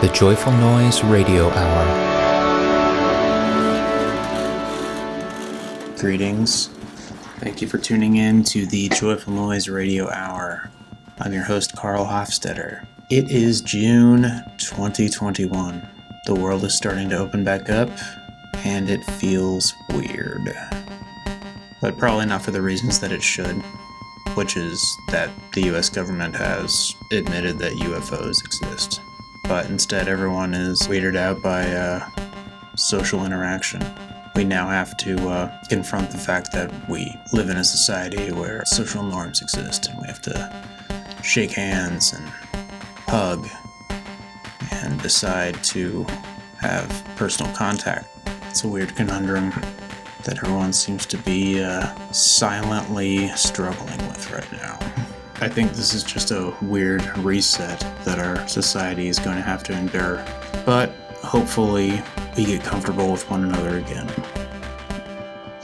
The Joyful Noise Radio Hour. Greetings. Thank you for tuning in to the Joyful Noise Radio Hour. I'm your host, Karl Hofstetter. It is June 2021. The world is starting to open back up, and it feels weird. But probably not for the reasons that it should, which is that the US government has admitted that UFOs exist. But instead everyone is weirded out by social interaction. We now have to confront the fact that we live in a society where social norms exist, and we have to shake hands and hug and decide to have personal contact. It's a weird conundrum that everyone seems to be silently struggling with right now. I think this is just a weird reset that our society is going to have to endure, but hopefully we get comfortable with one another again.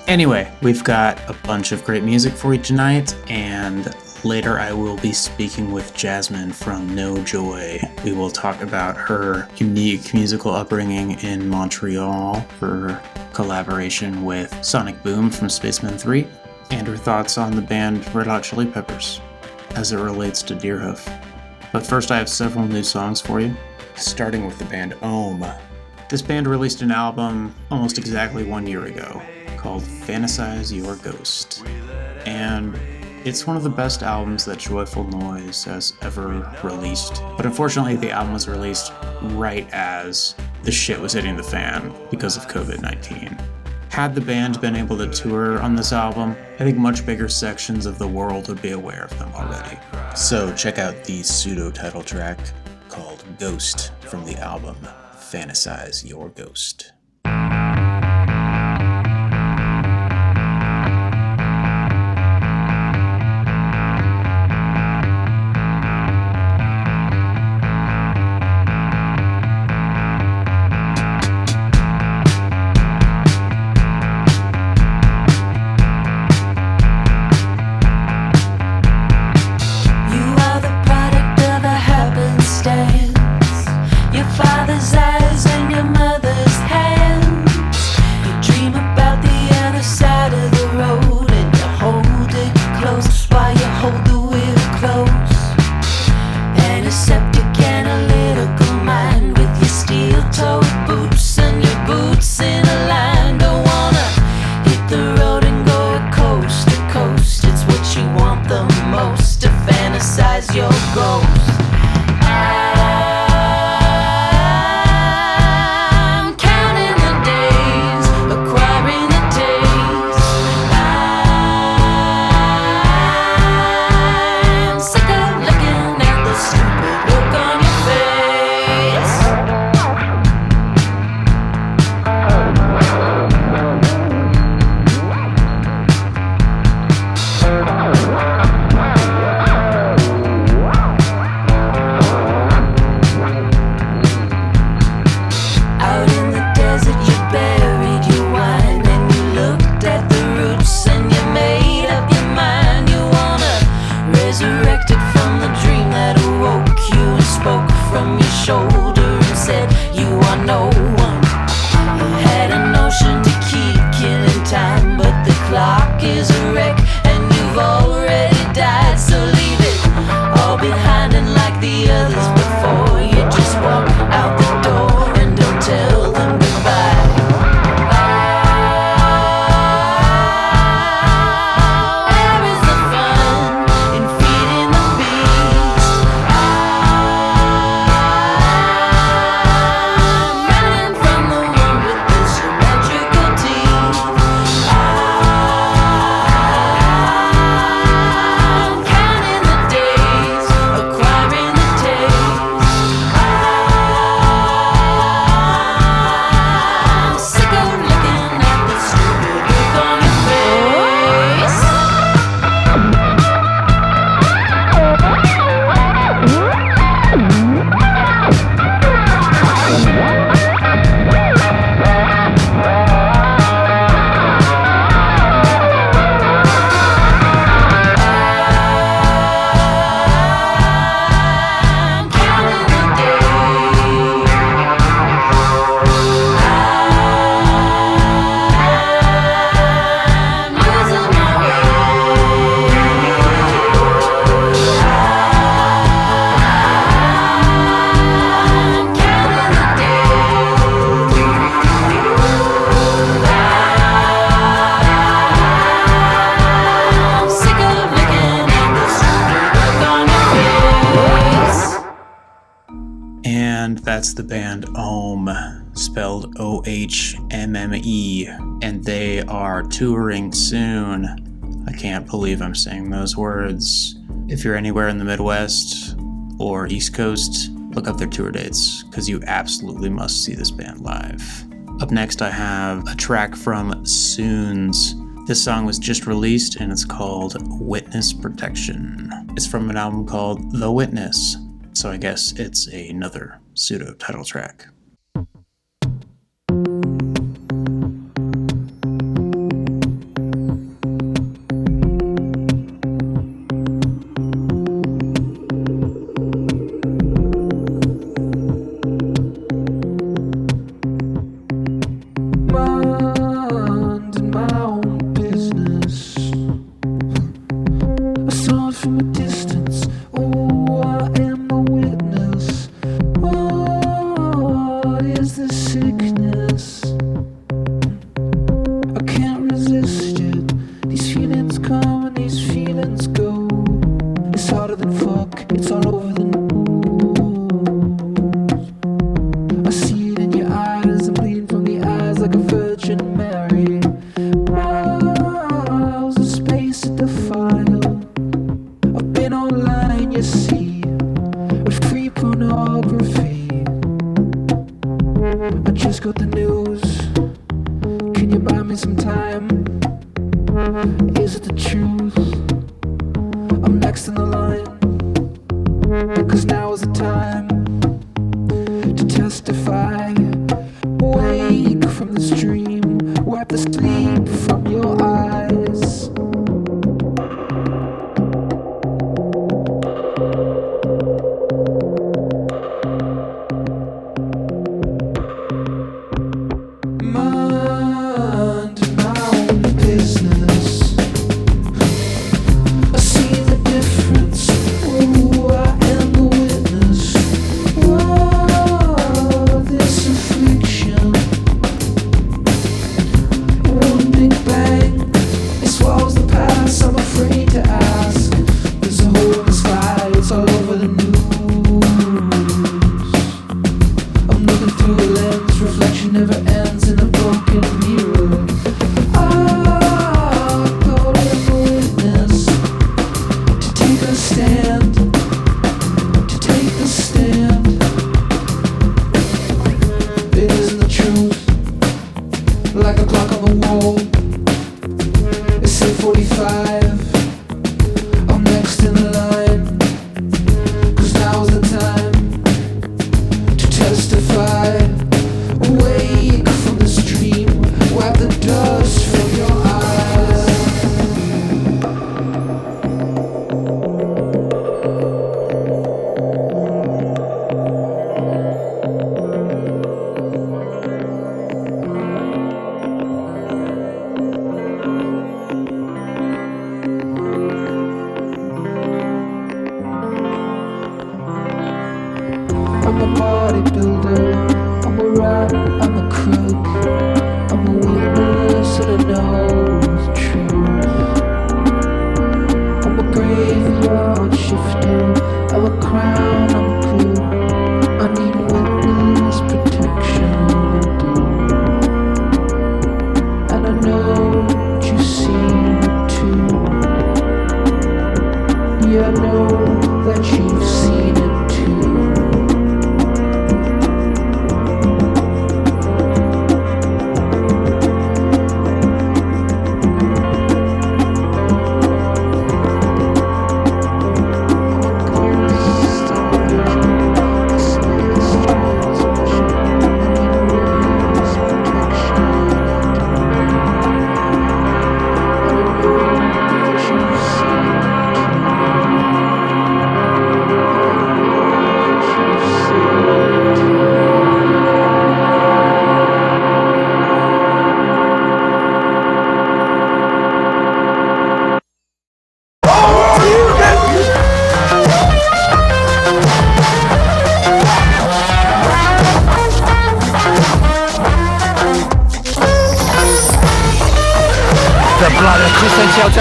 Anyway, we've got a bunch of great music for you tonight, and later I will be speaking with Jasmine from No Joy. We will talk about her unique musical upbringing in Montreal, her collaboration with Sonic Boom from Spaceman 3, and her thoughts on the band Red Hot Chili Peppers as it relates to Deerhoof. But first I have several new songs for you, starting with the band Ohmme. This band released an album almost exactly 1 year ago called Fantasize Your Ghost, and it's one of the best albums that Joyful Noise has ever released. But unfortunately the album was released right as the shit was hitting the fan because of COVID-19. Had the band been able to tour on this album, I think much bigger sections of the world would be aware of them already. So check out the pseudo title track called Ghost from the album Fantasize Your Ghost. Your father's eyes and your mother's hair. That's the band Ohmme, spelled O-H-M-M-E, and they are touring soon. I can't believe I'm saying those words. If you're anywhere in the Midwest or East Coast, look up their tour dates, because you absolutely must see this band live. Up next, I have a track from SUUNS. This song was just released, and it's called Witness Protection. It's from an album called The Witness, so I guess it's another pseudo title track.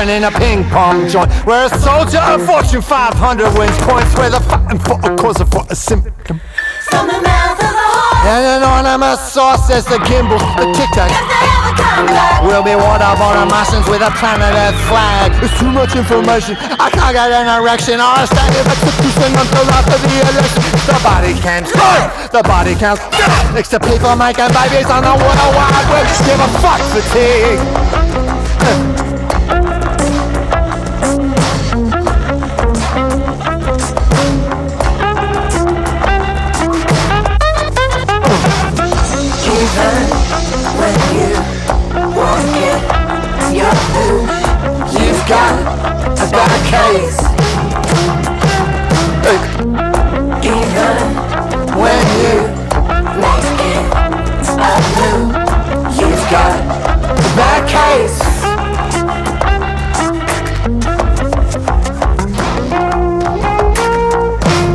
In a ping pong joint where a soldier of Fortune 500 wins points, where they're fighting for a cause or for a symptom. From the mouth of And anonymous source says the gimbals, the tic-tac will be waterborne Martians with a planet Earth flag. It's too much information, I can't get an erection or a standing execution until after the election. The body cams, the body counts next to people making babies on the World Wide Web. Give a fuck fatigue. When you won't get your food, you've got a bad case. Even when you make it a move, you've got a bad case.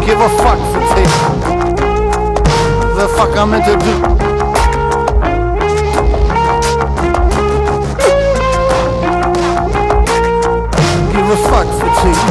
Give a fuck fatigue. The fuck I'm meant to do. Give a fuck fatigue.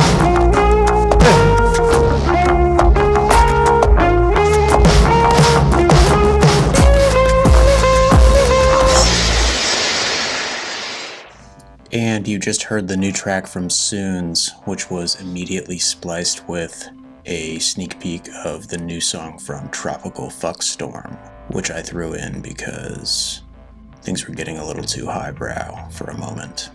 And you just heard the new track from SUUNS, which was immediately spliced with a sneak peek of the new song from Tropical Fuckstorm, which I threw in because things were getting a little too highbrow for a moment.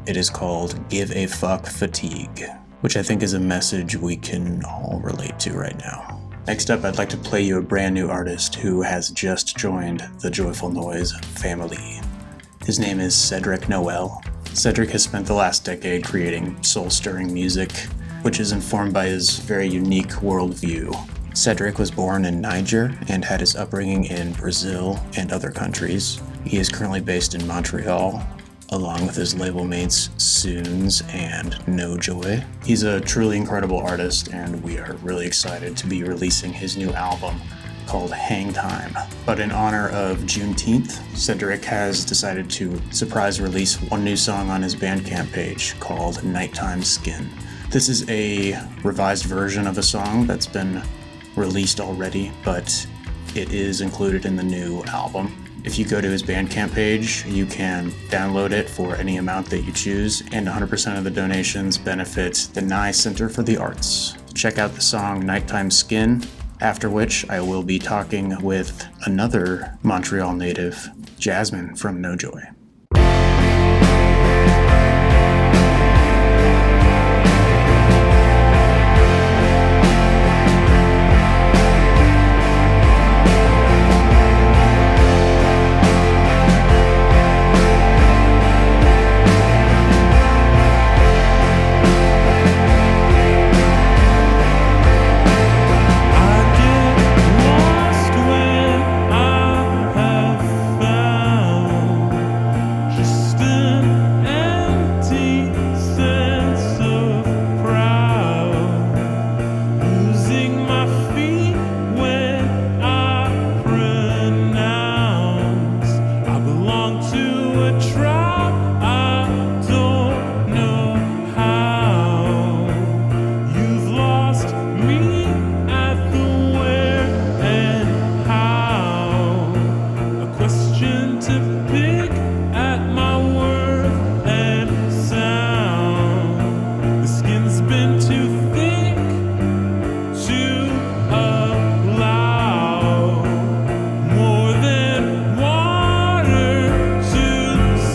It is called Give a Fuck Fatigue, which I think is a message we can all relate to right now. Next up, I'd like to play you a brand new artist who has just joined the Joyful Noise family. His name is Cedric Noel. Cedric has spent the last decade creating soul-stirring music, which is informed by his very unique worldview. Cedric was born in Niger and had his upbringing in Brazil and other countries. He is currently based in Montreal, along with his label mates SUUNS and No Joy. He's a truly incredible artist, and we are really excited to be releasing his new album called Hang Time. But in honor of Juneteenth, Cedric has decided to surprise release one new song on his Bandcamp page called Nighttime Skin. This is a revised version of a song that's been released already, but it is included in the new album. If you go to his Bandcamp page, you can download it for any amount that you choose, and 100% of the donations benefit the Nye Center for the Arts. Check out the song Nighttime Skin, after which I will be talking with another Montreal native, Jasmine from No Joy.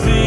See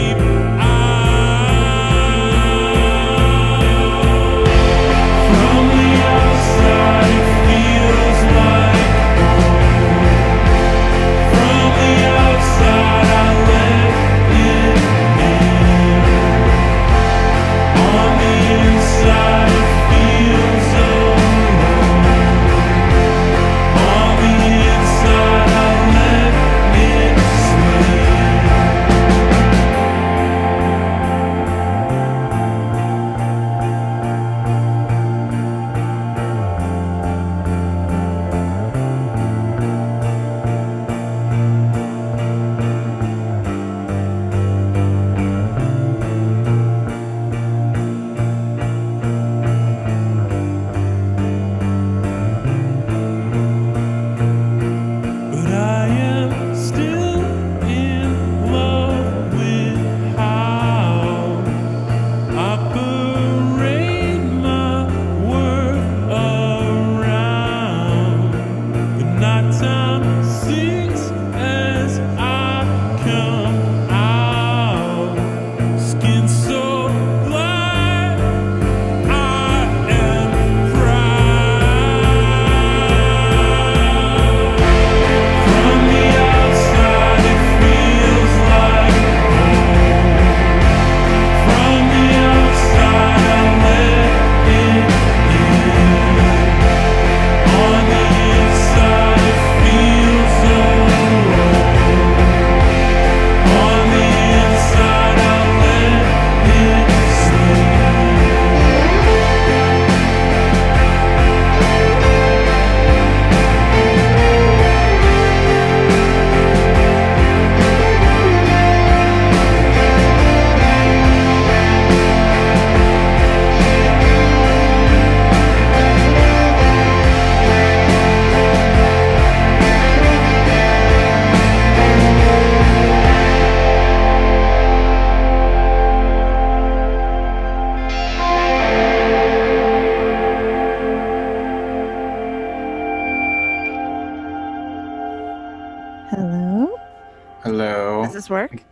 this work?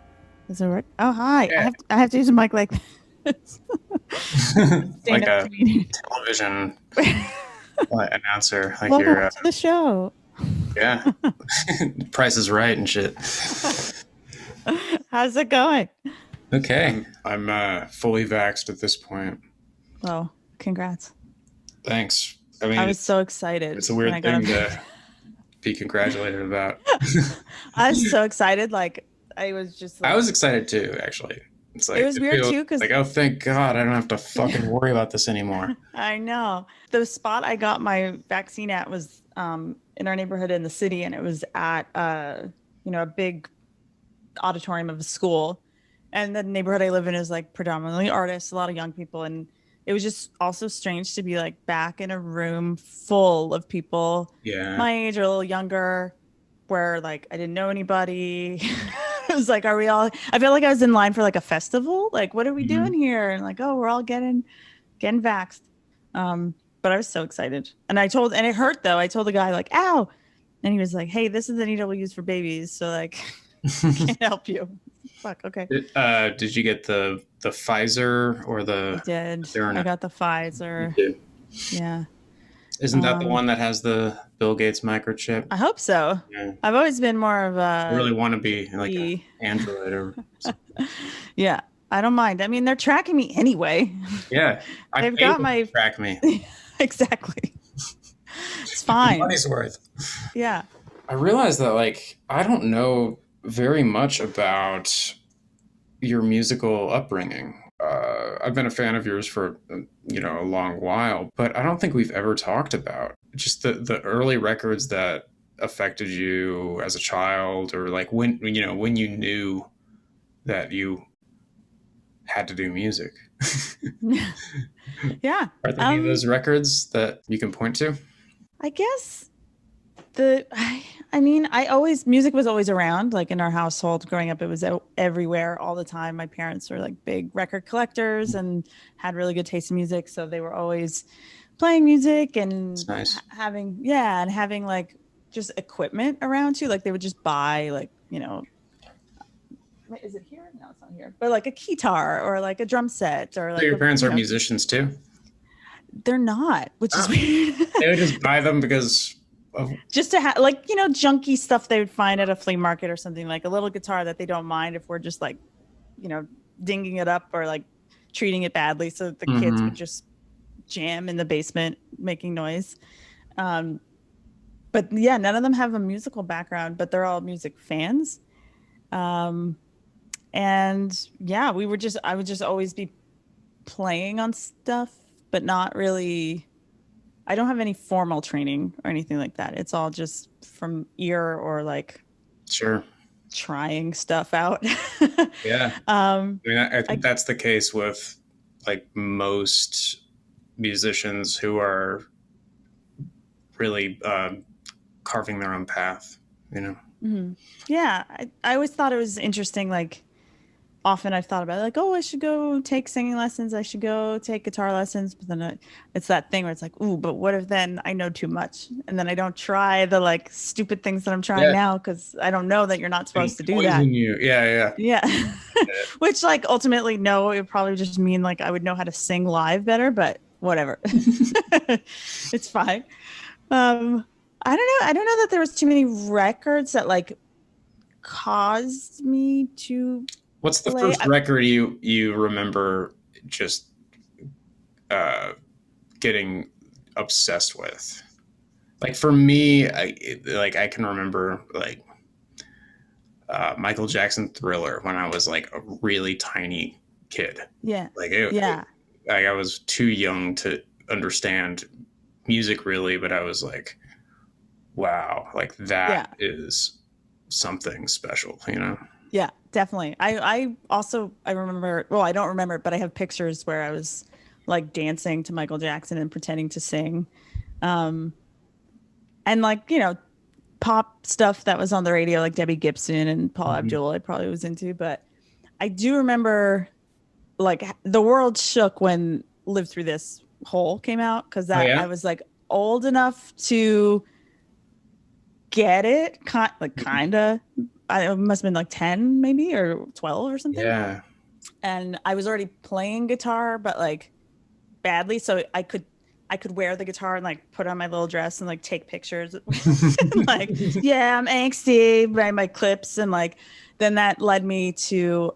Does it work? Oh, hi. Yeah. I have to use a mic like this. Like a television announcer. Like Welcome you're, to the show. yeah. Price is Right and shit. How's it going? Okay. I'm fully vaxxed at this point. Well, congrats. Thanks. I mean, I was so excited. it's a weird thing to be congratulated about. I was so excited. Like, I was just like, I was excited too, actually. It's like, it was weird too, because like, oh, thank God, I don't have to fucking worry about this anymore. I know. The spot I got my vaccine at was in our neighborhood in the city, and it was at a big auditorium of a school. And the neighborhood I live in is like predominantly artists, a lot of young people, and it was just also strange to be like back in a room full of people my age or a little younger, where like I didn't know anybody. It was like, are we all? I felt like I was in line for like a festival. Like, what are we doing here? And like, oh, we're all getting vaxxed. But I was so excited, and it hurt though. I told the guy like, ow, and he was like, hey, this is the needle we use for babies, so like, can't help you. Fuck. Okay. Did you get the Pfizer or the? I did. I got the Pfizer. Yeah. Isn't that the one that has the Bill Gates microchip? I hope so. Yeah. I've always been more of a. I really want to be like an Android or something. Yeah, I don't mind. I mean, they're tracking me anyway. Yeah, they've got my track me. Exactly. It's fine. Money's worth. Yeah. I realized that like I don't know very much about your musical upbringing. I've been a fan of yours for a long while, but I don't think we've ever talked about just the early records that affected you as a child, or like when you knew that you had to do music. Yeah. Are there any of those records that you can point to? I guess music was always around, like in our household growing up. It was everywhere all the time. My parents were like big record collectors and had really good taste in music. So they were always playing music and having like just equipment around too. Like they would just buy like, is it here? No, it's not here. But like a guitar or like a drum set or like. So your parents are musicians too? They're not, which is weird. They would just buy them because. Just to have like junky stuff they would find at a flea market or something, like a little guitar that they don't mind if we're just like dinging it up or like treating it badly, so the kids would just jam in the basement making noise. But yeah, none of them have a musical background, but they're all music fans. And yeah, I would just always be playing on stuff, but not really. I don't have any formal training or anything like that. It's all just from ear or like trying stuff out. Yeah. I think that's the case with like most musicians who are really carving their own path, Mm-hmm. Yeah. I always thought it was interesting. Like often I've thought about it, like, oh, I should go take singing lessons. I should go take guitar lessons. But then it's that thing where it's like, ooh, but what if then I know too much? And then I don't try the like stupid things that I'm trying now because I don't know that you're not supposed to do that. You. Yeah. Which like ultimately, no, it would probably just mean like I would know how to sing live better, but whatever. It's fine. I don't know. I don't know that there was too many records that like caused me to. What's the first record you remember just getting obsessed with? Like for me, I can remember like Michael Jackson Thriller when I was like a really tiny kid. Yeah. I was too young to understand music really, but I was like, wow, like that is something special, Yeah, definitely. I remember, well, I don't remember, but I have pictures where I was like dancing to Michael Jackson and pretending to sing. And like, pop stuff that was on the radio, like Debbie Gibson and Paul Abdul, I probably was into. But I do remember like the world shook when Live Through This Hole came out, because I was like old enough to get it, kind of, I must have been like 10 maybe or 12 or something. Yeah. And I was already playing guitar, but like badly. So I could wear the guitar and like put on my little dress and like take pictures. And, like, yeah, I'm angsty by my clips. And like, then that led me to,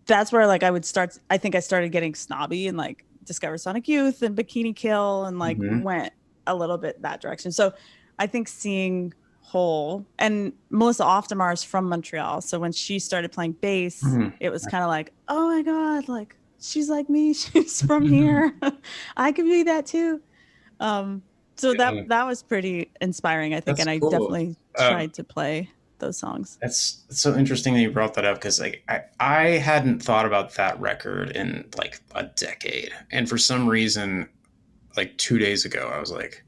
that's where like I think I started getting snobby and like discover Sonic Youth and Bikini Kill and like went a little bit that direction. So I think seeing Hole and Melissa Oftemar is from Montreal. So when she started playing bass, it was kind of like, oh my God, like she's like me. She's from here. I could be that too. So that was pretty inspiring, I think. That's and I cool. definitely tried to play those songs. That's so interesting that you brought that up, because like I hadn't thought about that record in like a decade, and for some reason, like 2 days ago, I was like,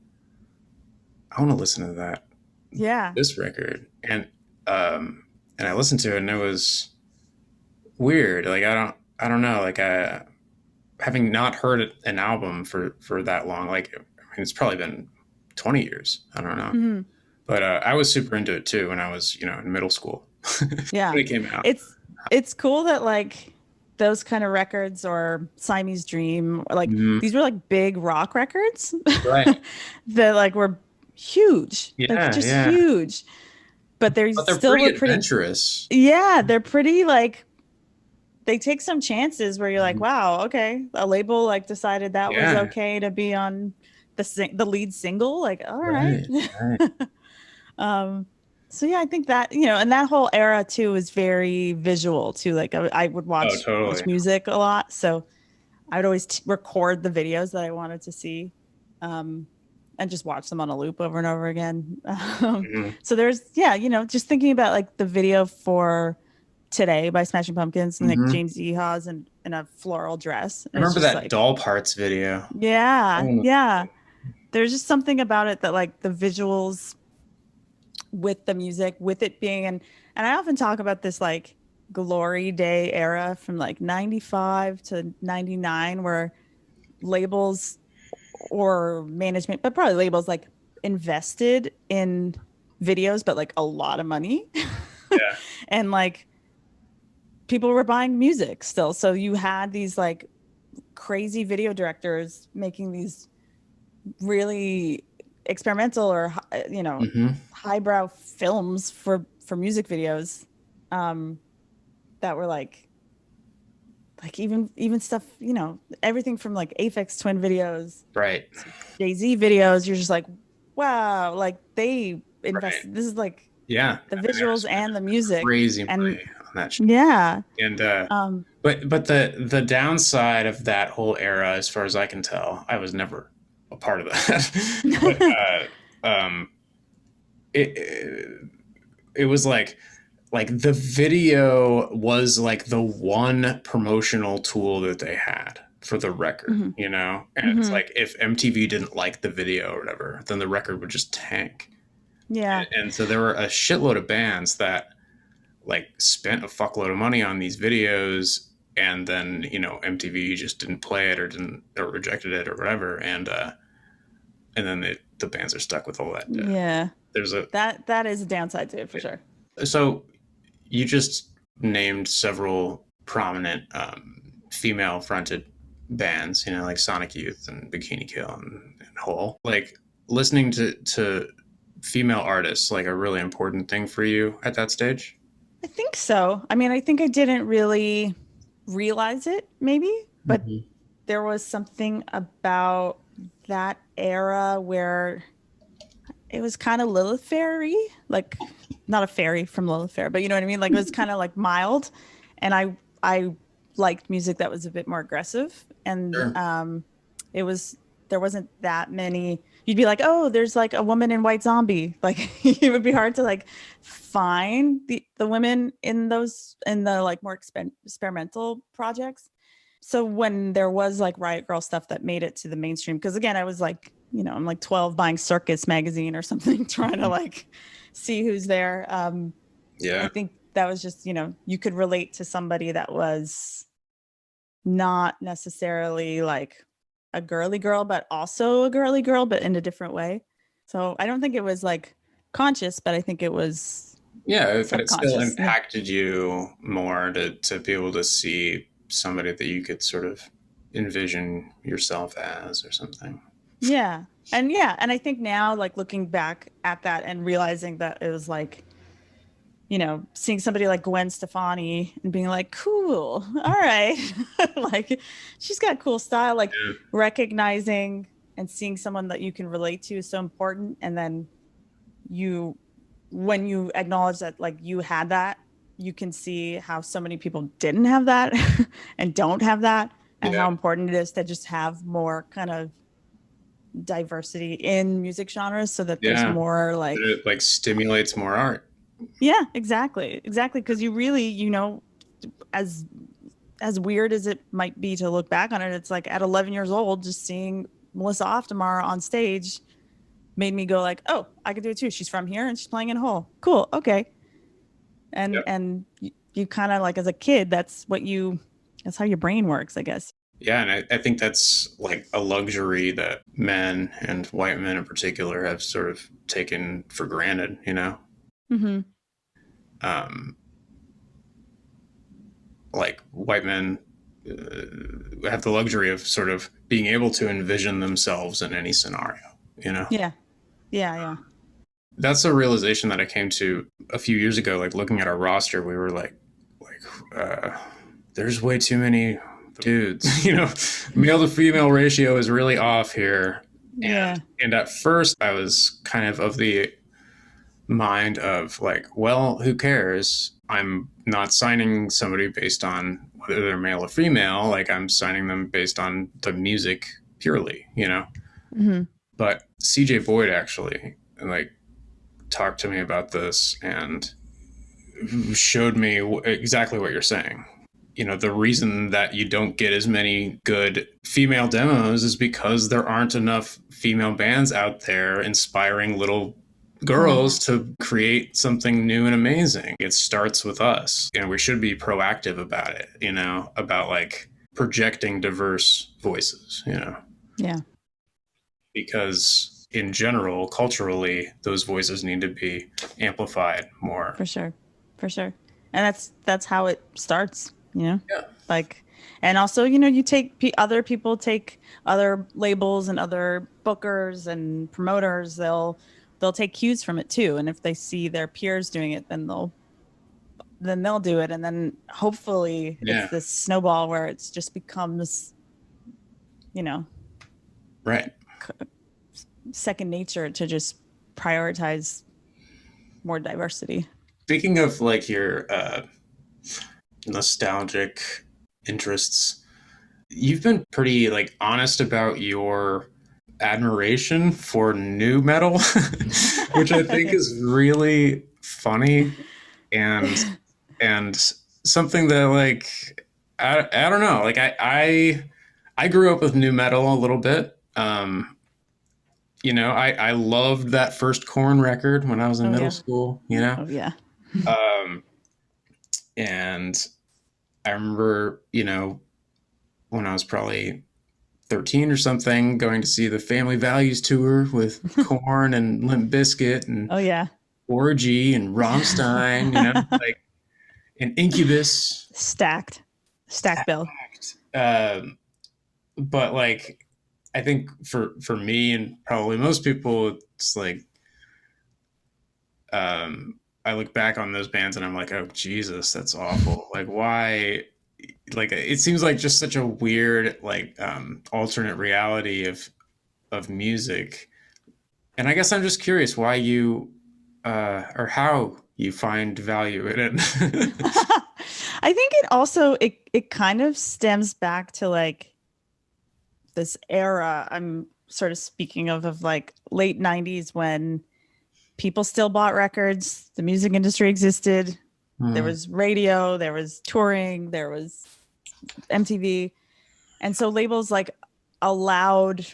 I want to listen to that. Yeah. This record, and I listened to it, and it was weird. Like I don't know. Like having not heard an album for that long, like I mean, it's probably been 20 years. I don't know. But I was super into it too when I was, in middle school. Yeah. When it came out. It's cool that like those kind of records, or Siamese Dream, or like these were like big rock records. Right. That like were huge. Yeah, like just huge. But they're still pretty adventurous. Yeah, they're pretty like, they take some chances where you're like, wow, okay, a label like decided that was okay to be on the lead single. Like, all right. So yeah, I think that, and that whole era too is very visual too. Like I would watch music a lot, so I would always record the videos that I wanted to see, and just watch them on a loop over and over again. So there's just thinking about like the video for Today by Smashing Pumpkins, and like James Eha's in a floral dress. I remember that like, Doll Parts video. Yeah. There's just something about it that like the visuals with the music, with it being, and I often talk about this like glory day era from like 95 to 99, where labels or management, but probably labels, like invested in videos, but like a lot of money. And like people were buying music still. So you had these like crazy video directors making these really experimental or highbrow films for music videos, that were like even stuff, everything from like Aphex Twin videos, right, Jay-Z videos. You're just like, wow, like they invest. This is like the visuals and the music, crazy and on that shit. And but the downside of that whole era, as far as I can tell, I was never a part of that. But, it was like the video was like the one promotional tool that they had for the record, and it's like if MTV didn't like the video or whatever, then the record would just tank. And so there were a shitload of bands that like spent a fuckload of money on these videos, and then MTV just didn't play it or rejected it or whatever, and then the bands are stuck with all that. There's that is a downside to it for sure. So you just named several prominent female fronted bands, like Sonic Youth and Bikini Kill and Hole. Like listening to female artists, like a really important thing for you at that stage? I think so. I mean, I think I didn't really realize it maybe, but there was something about that era where it was kind of Lilith Fairy, like not a fairy from Lilith Fair, but you know what I mean? Like it was kind of like mild, and I liked music that was a bit more aggressive, and there wasn't that many. You'd be like, oh, there's like a woman in White Zombie. Like it would be hard to like find the women in the like more experimental projects. So when there was like Riot Girl stuff that made it to the mainstream, because again, I was like, I'm like 12 buying Circus magazine or something, trying to like see who's there. I think that was just, you could relate to somebody that was not necessarily like a girly girl, but also a girly girl, but in a different way. So I don't think it was like conscious, but I think it was Yeah, but it still subconscious. Yeah. impacted you more to be able to see somebody that you could sort of envision yourself as or something. Yeah. And I think now, like looking back at that and realizing that it was like, seeing somebody like Gwen Stefani and being like, cool, all right. Like she's got cool style, like Yeah. recognizing and seeing someone that you can relate to is so important. And then you, when you acknowledge that like you had that, you can see how so many people didn't have that and don't have that, and Yeah. how important it is to just have more kind of diversity in music genres so that there's Yeah. more like, It like stimulates more art. yeah, exactly, because you really, as weird as it might be to look back on it, it's like at 11 years old, just seeing Melissa Oftemar on stage made me go like, oh, I could do it too. She's from here and she's playing in Hull. Cool. Okay. And Yep. you kind of like, as a kid, that's how your brain works, I guess. Yeah, and I think that's like a luxury that men and white men in particular have sort of taken for granted, you know? Mm-hmm. Um, like white men have the luxury of sort of being able to envision themselves in any scenario, you know? Yeah. Yeah. That's a realization that I came to a few years ago, like looking at our roster, we were there's way too many dudes, you know, male to female ratio is really off here. Yeah. And at first I was kind of the mind of like, well, who cares? I'm not signing somebody based on whether they're male or female. Like I'm signing them based on the music purely, you know? Mm-hmm. But CJ Boyd actually like talked to me about this and showed me exactly what you're saying. You know, the reason that you don't get as many good female demos is because there aren't enough female bands out there inspiring little girls to create something new and amazing. It starts with us, and we should be proactive about it, you know, about like projecting diverse voices, you know. Yeah. Because in general, culturally, those voices need to be amplified more. For sure. And that's how it starts, Yeah. like, and also, you take other people take other labels and other bookers and promoters, they'll take cues from it too. And if they see their peers doing it, then they'll do it. And then hopefully Yeah. it's this snowball where it's just becomes, Right. second nature to just prioritize more diversity. Speaking of like your nostalgic interests, you've been pretty like honest about your admiration for new metal, which I think is really funny and something that like I don't know, like I grew up with new metal a little bit. You know, I loved that first Korn record when I was in middle school, you know? Oh yeah. And I remember, you know, when I was probably 13 or something, going to see the Family Values tour with Korn and Limp Bizkit and Oh yeah. Orgy and Rammstein, you know, like, and Incubus. Stacked bill. But like, I think for me and probably most people, it's like, I look back on those bands and I'm like, oh Jesus, that's awful. Like, why? Like, it seems like just such a weird, like, alternate reality of music. And I guess I'm just curious why you, or how you find value in it. I think it also it kind of stems back to like this era I'm sort of speaking of like late 90s, when people still bought records, the music industry existed, there was radio, there was touring, there was MTV, and so labels like allowed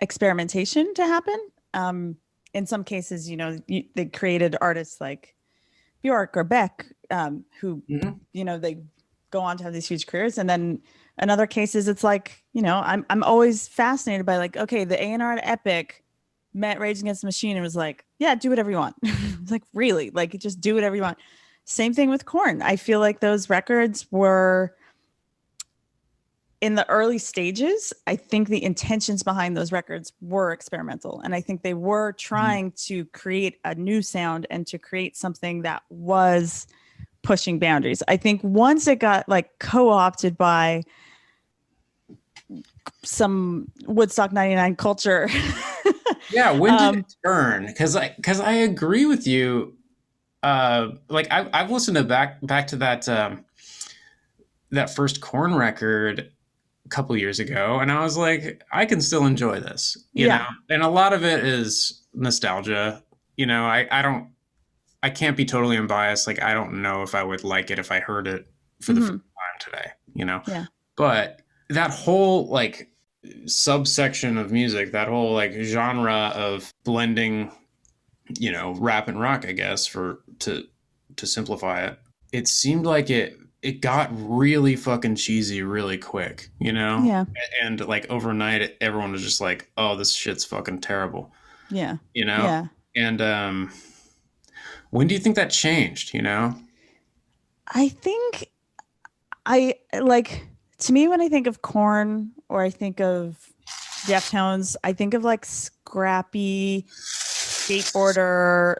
experimentation to happen. In some cases, they created artists like Bjork or Beck, who they go on to have these huge careers. And then in other cases, it's like, I'm always fascinated by like, okay, the A&R at Epic met Rage Against the Machine and was like, yeah, do whatever you want. It's like, really? Like, just do whatever you want. Same thing with Korn. I feel like those records were in the early stages. I think the intentions behind those records were experimental. And I think they were trying to create a new sound and to create something that was pushing boundaries. I think once it got like co-opted by some Woodstock 99 culture. Yeah, when did it turn? Because I agree with you. Like I've listened to back to that first Korn record a couple years ago, and I was like, I can still enjoy this, you know. And a lot of it is nostalgia. You know, I can't be totally unbiased. Like, I don't know if I would like it if I heard it for the first time today, you know. Yeah. But that whole like subsection of music, that whole like genre of blending, you know, rap and rock, I guess, to simplify it, it seemed like it got really fucking cheesy really quick, you know? Yeah. And like overnight, everyone was just like, oh, this shit's fucking terrible. Yeah. You know? Yeah. And when do you think that changed, you know? I think to me, when I think of Korn or I think of Deftones, I think of like scrappy skateboarder,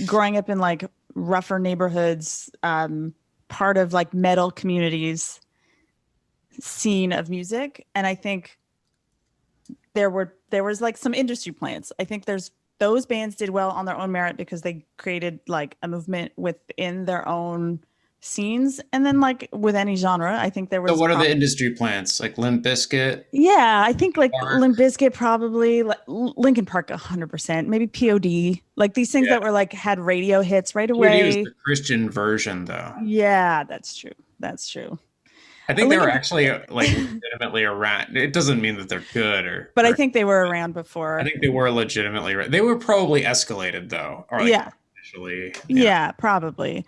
growing up in like rougher neighborhoods, part of like metal communities scene of music. And I think there was like some industry plants. I think those bands did well on their own merit because they created like a movement within their own scenes. And then like with any genre, I think there was. So what are the industry plants? Like Limp Bizkit? Yeah, I think like Park. Limp Bizkit, probably like Linkin Park 100%, maybe POD, like these things that were like had radio hits right away. POD was the Christian version though. Yeah, that's true. That's true. I think they were actually like legitimately around. It doesn't mean that they're good but I think they were around before. I think they were legitimately they were probably escalated though. Or like initially. Yeah, probably.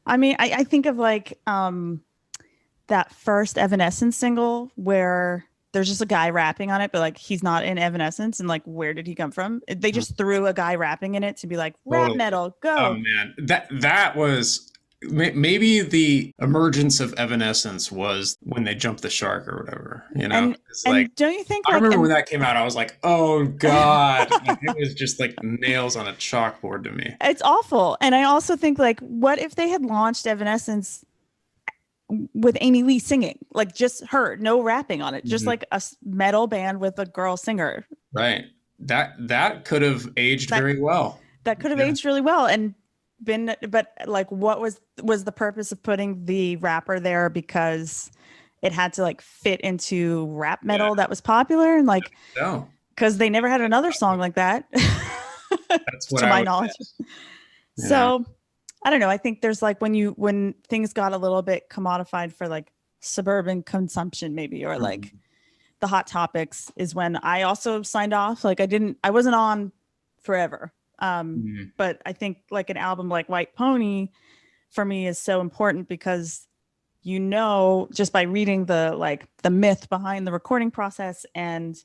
I mean, I think of like that first Evanescence single where there's just a guy rapping on it, but like he's not in Evanescence, and like where did he come from? They just threw a guy rapping in it to be like rap metal, go. Oh man, that was maybe the emergence of Evanescence was when they jumped the shark or whatever, you know. And like, don't you think? I remember when that came out, I was like, oh god, like, it was just like nails on a chalkboard to me. It's awful. And I also think like, what if they had launched Evanescence with Amy Lee singing, like just her, no rapping on it, just like a metal band with a girl singer? Right. That could have aged very well. That could have aged really well and been, but like, what was the purpose of putting the rapper there? Because it had to like fit into rap metal that was popular, and like, because they never had another song like that. That's what to my knowledge. So I don't know. I think there's like when things got a little bit commodified for like suburban consumption, maybe, or like the Hot Topics is when I also signed off. Like I wasn't on forever. But I think like an album like White Pony for me is so important because, you know, just by reading the myth behind the recording process and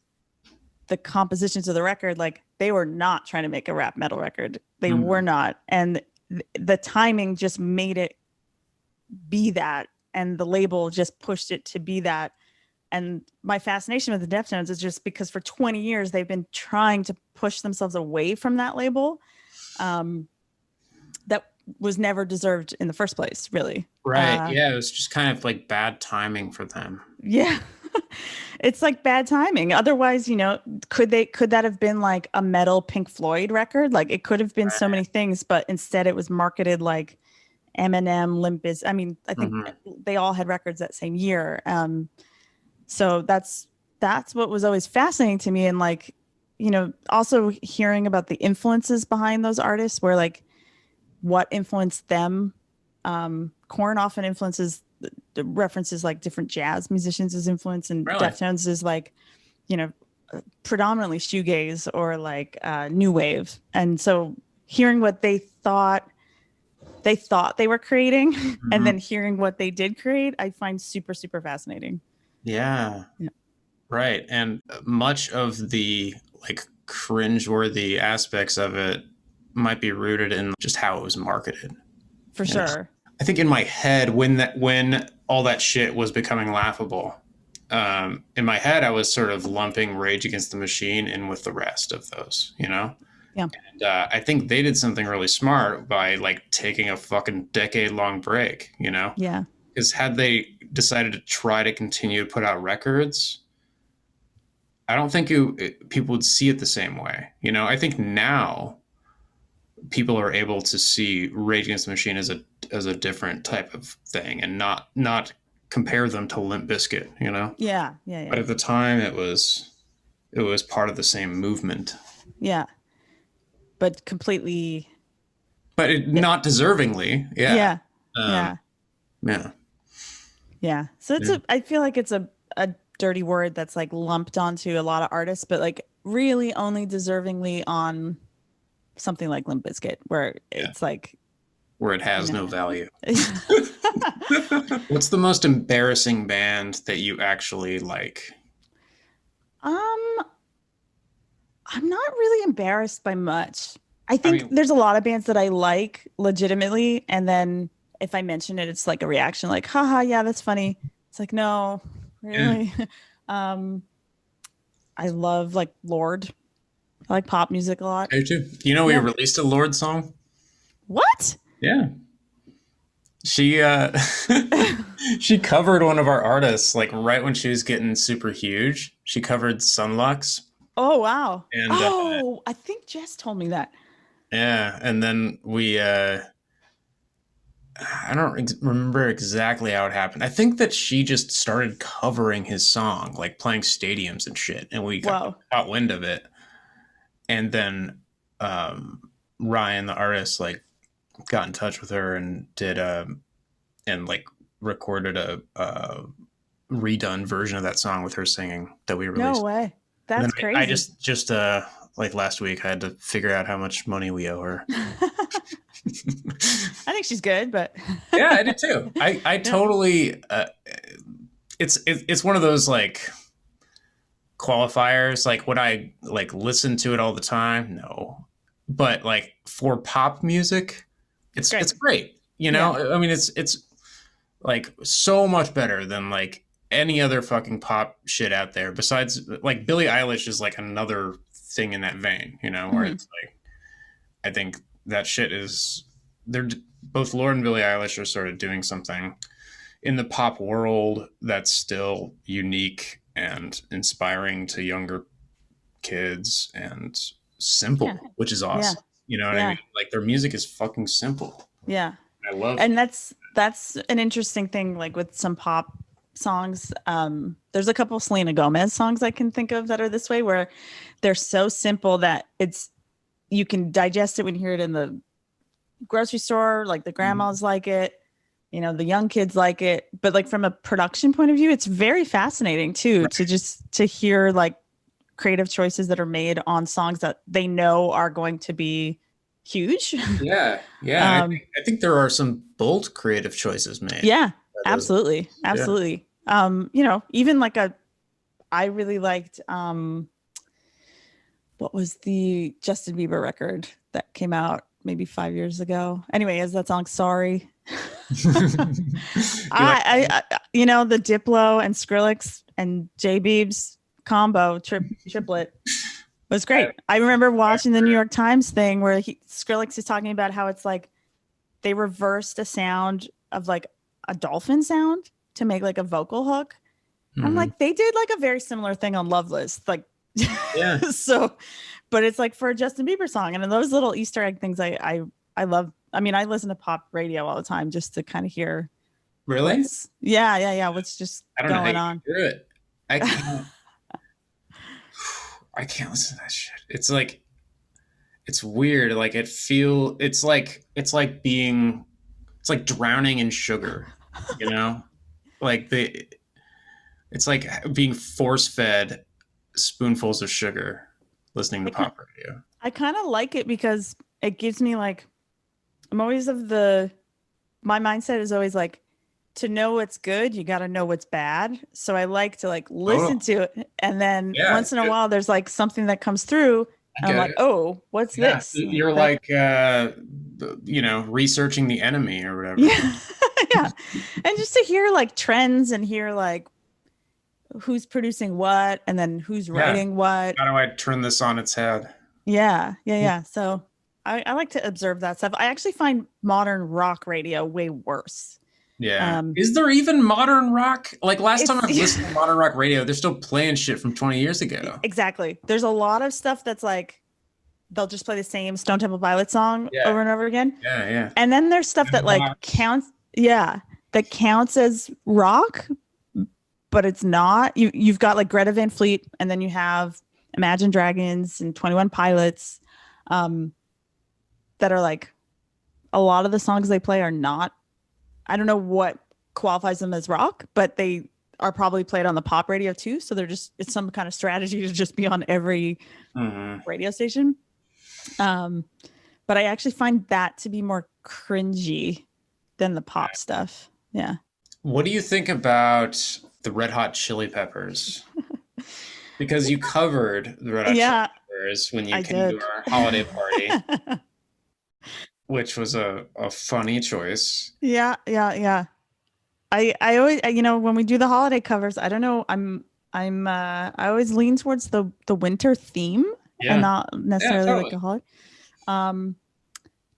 the compositions of the record, like they were not trying to make a rap metal record. They were not. And the timing just made it be that. And the label just pushed it to be that. And my fascination with the Deftones is just because for 20 years, they've been trying to push themselves away from that label that was never deserved in the first place, really. Right. Yeah. It was just kind of like bad timing for them. Yeah. It's like bad timing. Otherwise, you know, could that have been like a metal Pink Floyd record? Like it could have been so many things, but instead it was marketed like Eminem, Limp Bizkit. I mean, I think they all had records that same year. So that's what was always fascinating to me. And like, you know, also hearing about the influences behind those artists, where like what influenced them. Korn often references like different jazz musicians as influence, and Deftones is like, you know, predominantly shoegaze or like new wave. And so hearing what they thought they were creating and then hearing what they did create, I find super, super fascinating. Yeah. Right. And much of the like cringeworthy aspects of it might be rooted in just how it was marketed. For sure. I think in my head, when all that shit was becoming laughable, in my head, I was sort of lumping Rage Against the Machine in with the rest of those, you know? Yeah. And I think they did something really smart by like taking a fucking decade-long break, you know? Yeah. Because had they decided to try to continue to put out records, I don't think people would see it the same way. You know, I think now people are able to see Rage Against the Machine as a different type of thing, and not compare them to Limp Bizkit, you know? Yeah. But at the time, it was part of the same movement. Yeah. But completely. But not deservingly. Yeah. Yeah. Yeah. Yeah. So I feel like it's a dirty word that's like lumped onto a lot of artists, but like really only deservingly on something like Limp Bizkit, where it's like where it has no value. What's the most embarrassing band that you actually like? I'm not really embarrassed by much. I think there's a lot of bands that I like legitimately, and then if I mention it, it's like a reaction, like, haha, yeah, that's funny. It's like, no, really. Yeah. I love like Lorde. I like pop music a lot. I do too. You know, we released a Lorde song. What? Yeah. She she covered one of our artists like right when she was getting super huge. She covered Sunlux. Oh wow. And I think Jess told me that. Yeah, and then we I don't remember exactly how it happened. I think that she just started covering his song, like playing stadiums and shit, and we got wind of it. And then Ryan, the artist, like got in touch with her and did and like recorded a redone version of that song with her singing that we released. No way. That's crazy. I just like last week I had to figure out how much money we owe her. I think she's good, but yeah, I did too. I totally it's one of those like qualifiers. Like, would I like listen to it all the time? No. But like for pop music, it's great. You know? Yeah. I mean it's like so much better than like any other fucking pop shit out there. Besides, like Billie Eilish is like another thing in that vein, you know, where it's like I think that shit is both Lorde and Billie Eilish are sort of doing something in the pop world that's still unique and inspiring to younger kids and simple, which is awesome. Yeah. You know what I mean? Like their music is fucking simple. Yeah. I love and it. That's an interesting thing, like with some pop songs. There's a couple Selena Gomez songs I can think of that are this way, where they're so simple that you can digest it when you hear it in the grocery store, like the grandmas like it, you know, the young kids like it, but like from a production point of view, it's very fascinating too, to hear like creative choices that are made on songs that they know are going to be huge. Yeah. I think there are some bold creative choices made. Yeah, absolutely. You know, even like I really liked what was the Justin Bieber record that came out maybe 5 years ago? Anyway, is that song Sorry? I you know, the Diplo and Skrillex and J Beebs combo triplet was great. I remember watching the New York Times thing where Skrillex is talking about how it's like they reversed a sound of like a dolphin sound to make like a vocal hook. I'm like, they did like a very similar thing on Loveless, like so, but it's like for a Justin Bieber song, and those little Easter egg things I love. I mean, I listen to pop radio all the time just to kind of hear. Really? What's just going on. Hear it. I can't listen to that shit. It's like, it's weird. Like it's like drowning in sugar, you know, like it's like being force fed spoonfuls of sugar listening to pop radio. I kind of like it because it gives me like, my mindset is always like, to know what's good, you got to know what's bad. So I like to like listen to it, and then once in a while there's like something that comes through, and I'm like, oh, what's this? You're researching the enemy or whatever. Yeah. Yeah. And just to hear like trends and hear like who's producing what and then who's writing what. How do I turn this on its head? Yeah. So I like to observe that stuff. I actually find modern rock radio way worse. Yeah. Is there even modern rock? Like last time I listened to modern rock radio, they're still playing shit from 20 years ago. Exactly. There's a lot of stuff that's like, they'll just play the same Stone Temple Pilots song over and over again. Yeah. And then there's stuff that like counts. Yeah. That counts as rock, but it's not. You've got like Greta Van Fleet, and then you have Imagine Dragons and 21 Pilots, that are like, a lot of the songs they play are not, I don't know what qualifies them as rock, but they are probably played on the pop radio too. So they're just, it's some kind of strategy to just be on every radio station. But I actually find that to be more cringy than the pop stuff. Yeah. What do you think about the Red Hot Chili Peppers? Because you covered the Red Hot Chili Peppers when you came to our holiday party, which was a funny choice. Yeah. I always, when we do the holiday covers, I don't know, I always lean towards the winter theme and not necessarily like a holiday.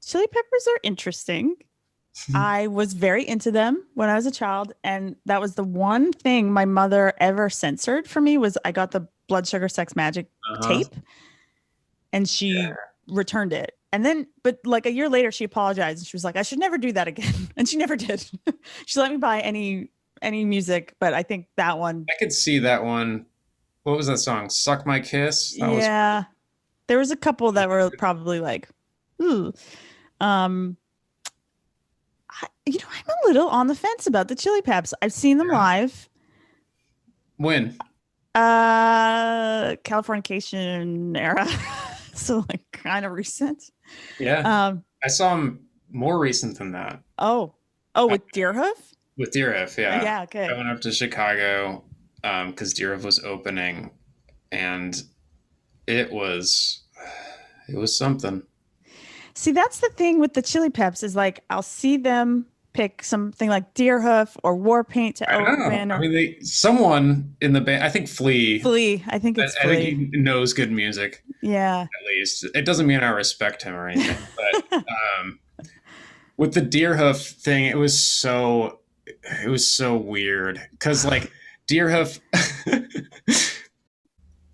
Chili Peppers are interesting. I was very into them when I was a child, and that was the one thing my mother ever censored for me was I got the Blood Sugar Sex Magic tape, and she returned it. And then, but like a year later, she apologized and she was like, I should never do that again. And she never did. She let me buy any music, but I think that one. I could see that one. What was that song? Suck My Kiss? That there was a couple that were probably like, ooh. I'm a little on the fence about the Chili Peps. I've seen them live. When? Californication era. So like kind of recent. Yeah. I saw them more recent than that. Oh, with Deerhoof? With Deerhoof, yeah. Yeah, okay. I went up to Chicago because Deerhoof was opening, and it was something. See, that's the thing with the Chili Peps is like I'll see them pick something like Deerhoof or Warpaint to open. I mean, someone in the band, I think Flea. I think it's Flea. I think he knows good music. Yeah. At least. It doesn't mean I respect him or anything. But with the Deerhoof thing, it was so weird. Because like Deerhoof,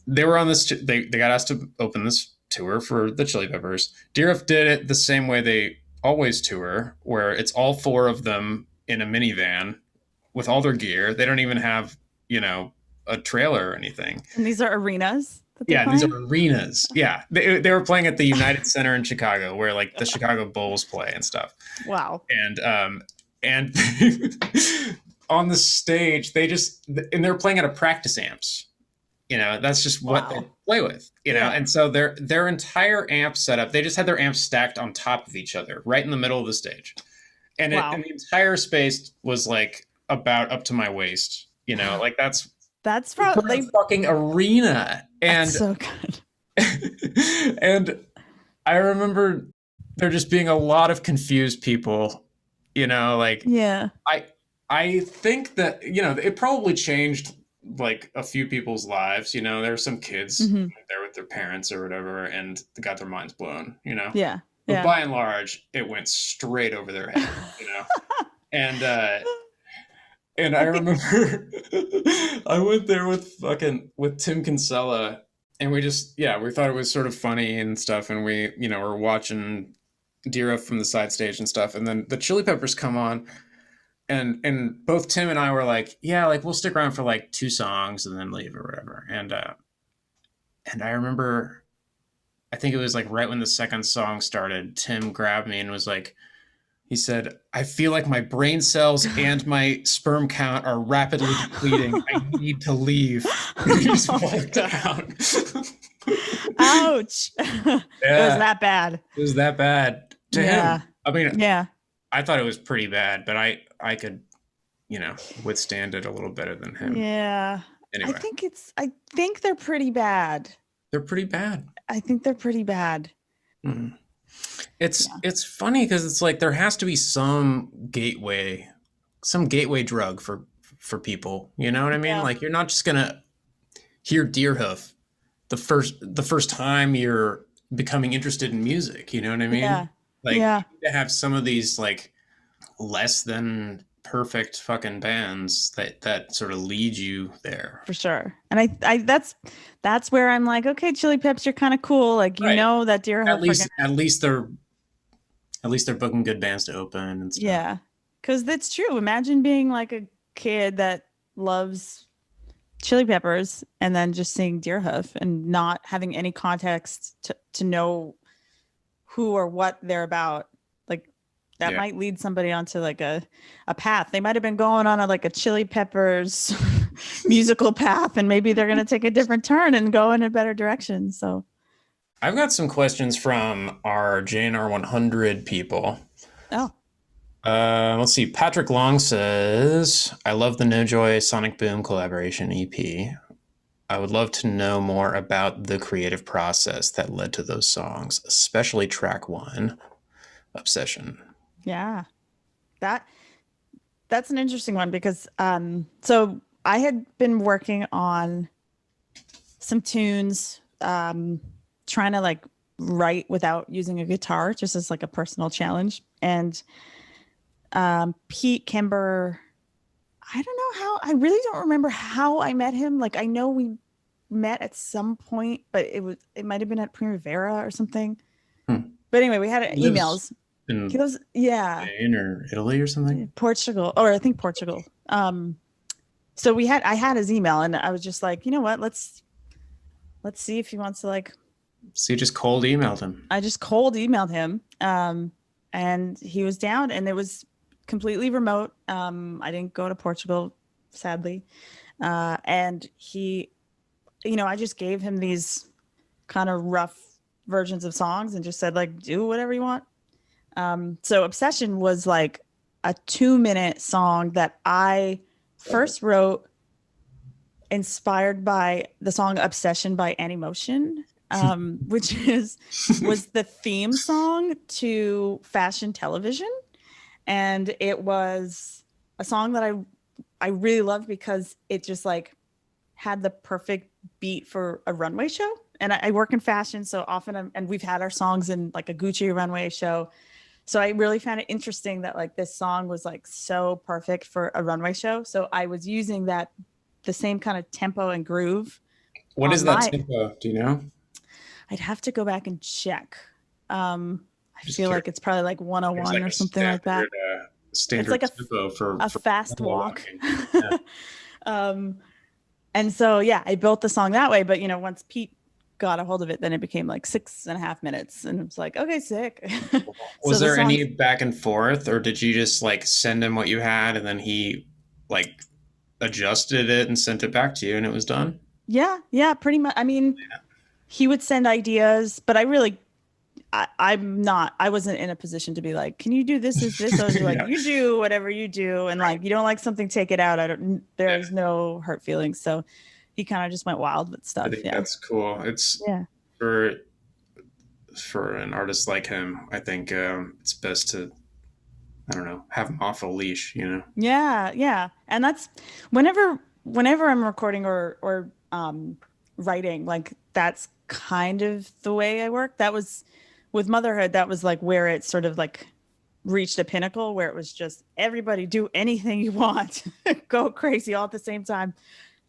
they were on this, they got asked to open this tour for the Chili Peppers. Deerhoof did it the same way they always tour, where it's all four of them in a minivan with all their gear. They don't even have, a trailer or anything. And these are arenas? These are arenas. Yeah. They were playing at the United Center in Chicago, where like the Chicago Bulls play and stuff. Wow. And on the stage, they're playing out of practice amps. That's just what they play with, and so their entire amp setup, they just had their amps stacked on top of each other, right in the middle of the stage. And and the entire space was like about up to my waist, like that's probably a fucking arena. And that's so good. And I remember there just being a lot of confused people, like, I think that, it probably changed like a few people's lives. There were some kids there with their parents or whatever, and they got their minds blown, but by and large it went straight over their head. And I remember I went there with Tim Kinsella, and we just we thought it was sort of funny and stuff, and we were watching Deerhoof from the side stage and stuff, and then the Chili Peppers come on. And both Tim and I were like, we'll stick around for like 2 songs and then leave or whatever. And I remember, I think it was like right when the second song started, Tim grabbed me and was like, he said, I feel like my brain cells and my sperm count are rapidly depleting. I need to leave. He just walked out. Ouch. It was that bad. It was that bad to him. I mean, yeah. I thought it was pretty bad, but I could withstand it a little better than him. Yeah. Anyway, I think they're pretty bad. they're pretty bad. I think they're pretty bad. Mm. It's funny because it's like there has to be some gateway drug for people. You know what I mean? Yeah. Like you're not just gonna hear Deerhoof the first time you're becoming interested in music. You know what I mean? Yeah. Like Yeah. you need to have some of these like less than perfect fucking bands that sort of lead you there. For sure. And I that's where I'm like, okay, Chili Peps, you're kind of cool. Like, you Right. know that Deerhoof At least they're booking good bands to open and stuff. Yeah. Because that's true. Imagine being like a kid that loves Chili Peppers and then just seeing Deerhoof and not having any context to know who or what they're about. Like that might lead somebody onto like a path. They might have been going on a Chili Peppers musical path, and maybe they're going to take a different turn and go in a better direction. So I've got some questions from our JNR 100 people. Oh. Let's see. Patrick Long says, I love the No Joy Sonic Boom collaboration EP. I would love to know more about the creative process that led to those songs, especially track 1, Obsession. Yeah. That's an interesting one because so I had been working on some tunes, trying to like write without using a guitar, just as like a personal challenge. And Pete Kimber, I don't know how, I really don't remember how I met him. Like I know we met at some point, but it might have been at Primavera or something. But anyway, we had emails. He lives, Spain or Italy or something? Portugal, or I think Portugal. So I had his email, and I was just like, you know what, let's see if he wants to like. So you just cold emailed him? I just cold emailed him, and he was down, and it was completely remote. I didn't go to Portugal, sadly, and he, I just gave him these kind of rough versions of songs and just said like, do whatever you want. So Obsession was like a 2-minute song that I first wrote inspired by the song Obsession by Anymotion, which was the theme song to fashion television. And it was a song that I really loved because it just like had the perfect beat for a runway show. And I work in fashion, so often and we've had our songs in like a Gucci runway show. So I really found it interesting that like this song was like so perfect for a runway show. So I was using the same kind of tempo and groove. What is that tempo? Do you know? I'd have to go back and check. I feel like it's probably like 101 like or something like that. Standard it's like tempo for fast walk. Yeah. And so, yeah, I built the song that way. But, once Pete got a hold of it, then it became like 6.5 minutes, and it was like, okay, sick. Was there any back and forth, or did you just like send him what you had and then he like adjusted it and sent it back to you and it was done? Yeah, pretty much. I mean, he would send ideas, but I wasn't in a position to be like, can you do this? Is this? I was like, you do whatever you do, and like, you don't like something, take it out. There's no hurt feelings. So he kind of just went wild with stuff. I think that's cool. It's for an artist like him, I think it's best to, I don't know, have him off a leash, Yeah. And that's whenever I'm recording or writing, like that's kind of the way I work. That was with Motherhood. That was like where it sort of like reached a pinnacle where it was just everybody do anything you want, go crazy all at the same time.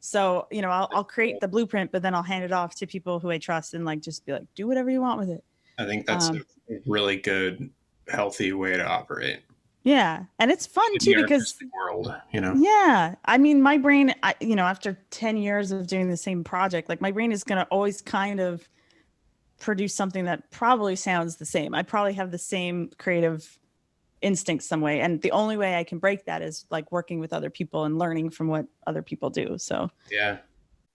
So, I'll create the blueprint, but then I'll hand it off to people who I trust and like, just be like, do whatever you want with it. I think that's a really good, healthy way to operate. Yeah. And it's fun too, because world, Yeah. I mean, my brain, after 10 years of doing the same project, like my brain is going to always kind of produce something that probably sounds the same. I probably have the same creative instinct some way, and the only way I can break that is like working with other people and learning from what other people do. So yeah,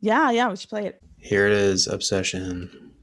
we should play it. Here it is, Obsession.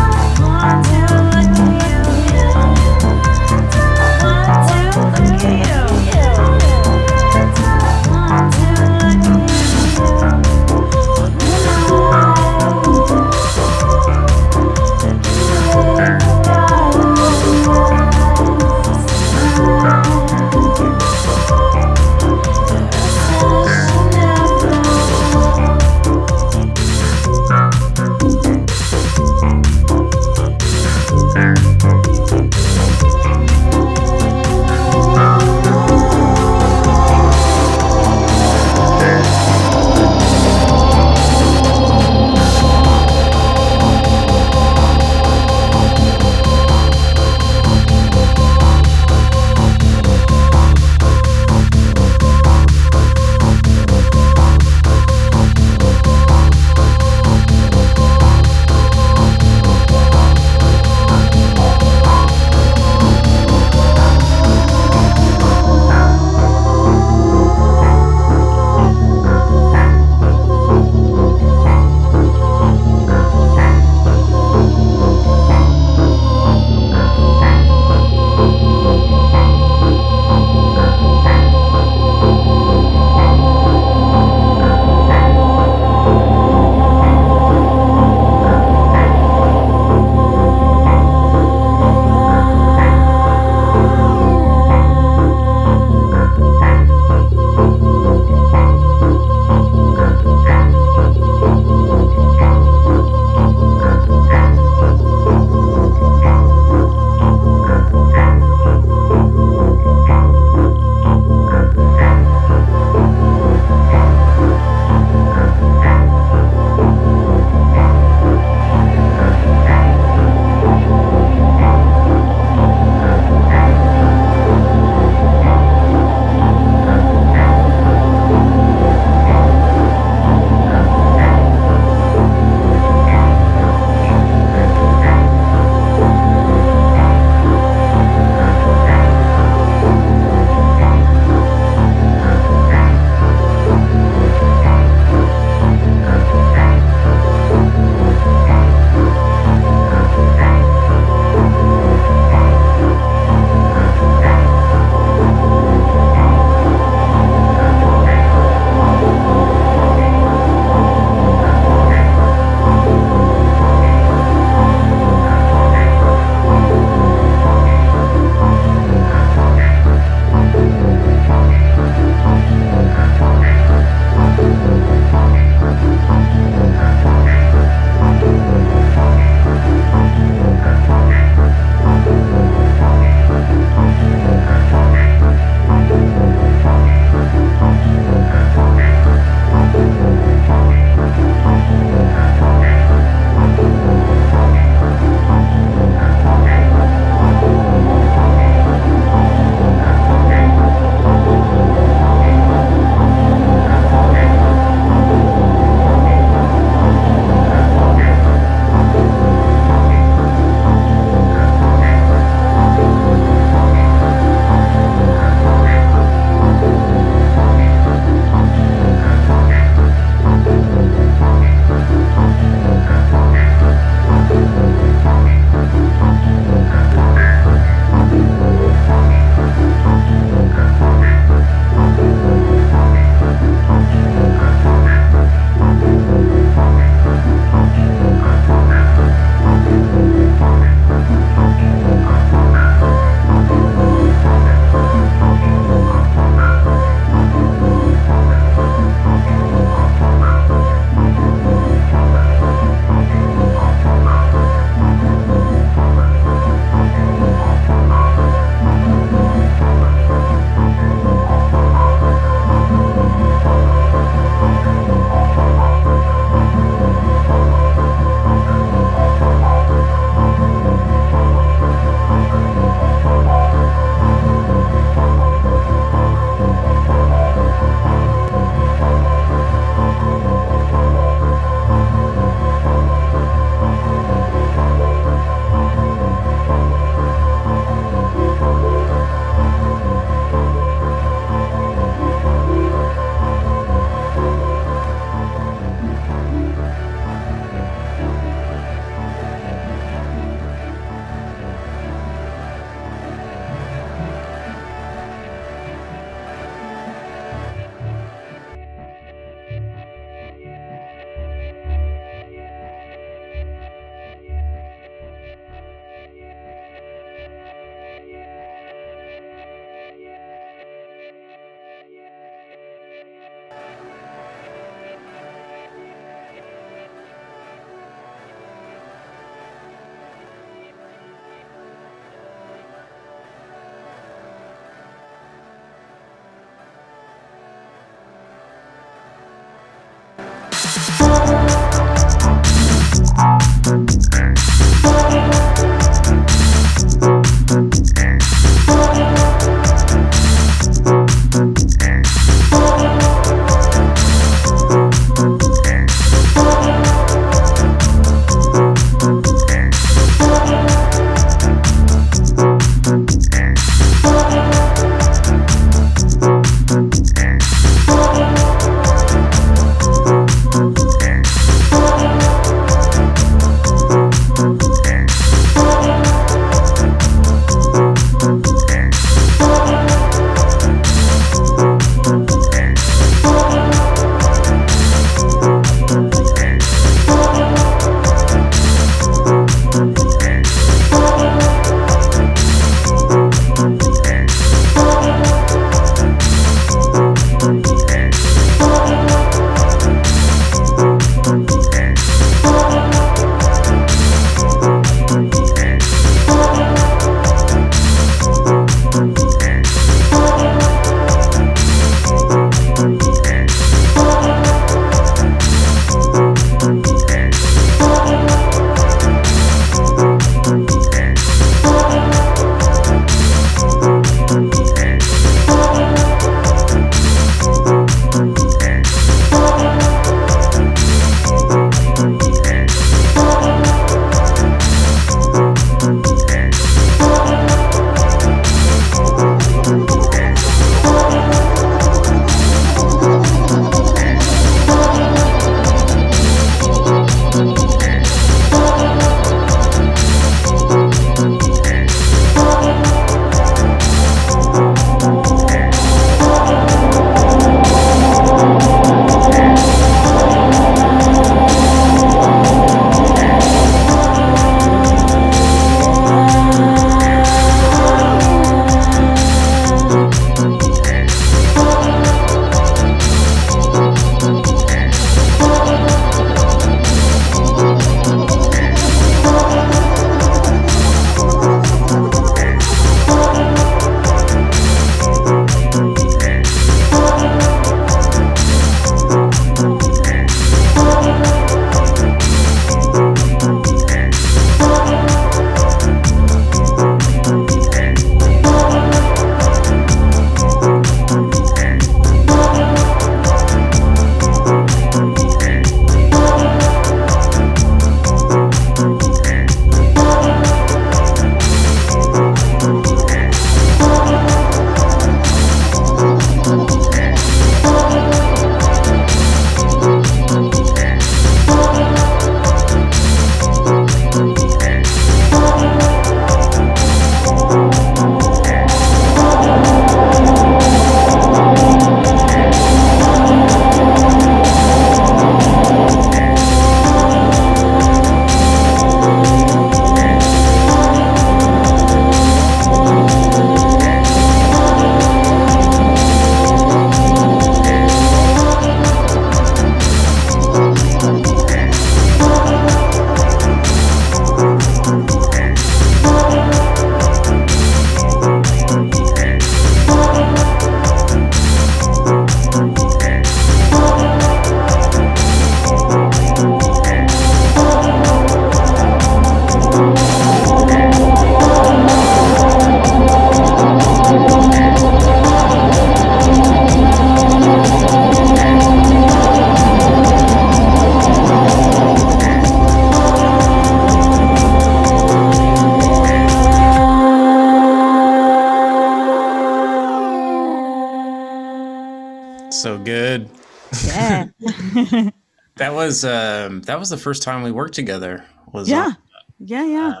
That was the first time we worked together. Was Yeah. Yeah.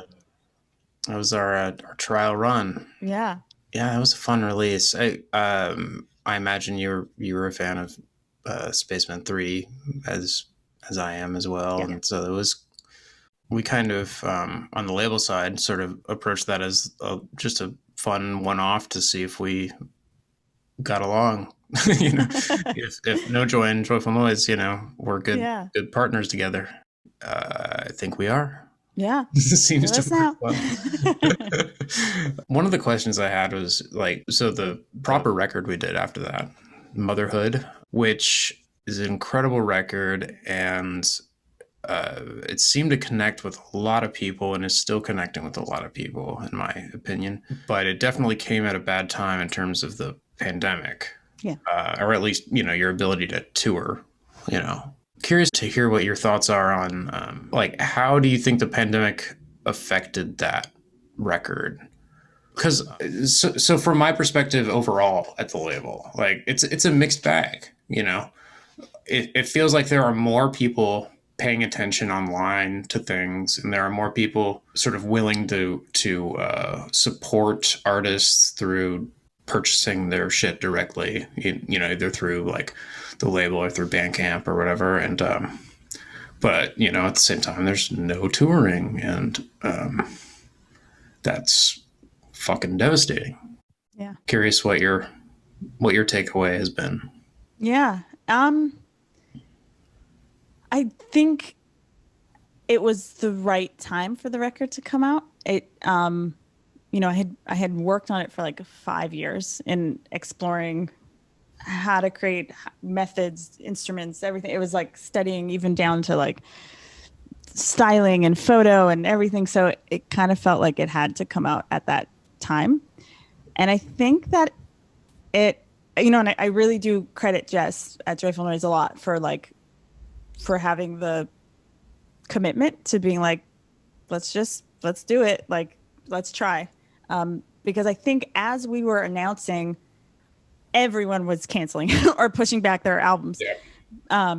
that was our trial run. Yeah. Yeah, it was a fun release. I imagine you were a fan of Spaceman 3 as I am as well, Yeah. and so it was. We kind of on the label side sort of approached that as just a fun one-off to see if we got along. You know, if No Joy and Joyful Noise, you know, we're good partners together. I think we are. Yeah. Seems Let us to know. work well. One of the questions I had was like, so the proper record we did after that, Motherhood, which is an incredible record, and it seemed to connect with a lot of people and is still connecting with a lot of people, in my opinion. But it definitely came at a bad time in terms of the pandemic. Yeah. Or at least, you know, your ability to tour, you know. Curious to hear what your thoughts are on, like, how do you think the pandemic affected that record? Because so from my perspective overall at the label, like, it's a mixed bag, you know. It feels like there are more people paying attention online to things, and there are more people sort of willing to support artists through purchasing their shit directly, you know, either through like the label or through Bandcamp or whatever. And but you know, at the same time, there's no touring, and that's fucking devastating. Yeah. Curious what your takeaway has been. Yeah. I think it was the right time for the record to come out. It, you know, I had worked on it for like 5 years in exploring how to create methods, instruments, everything. It was like studying even down to like styling and photo and everything. So it kind of felt like it had to come out at that time. And I think that it, you know, and I really do credit Jess at Joyful Noise a lot for having the commitment to being like, let's do it. Like, let's try. Because I think as we were announcing, everyone was canceling or pushing back their albums. Yeah.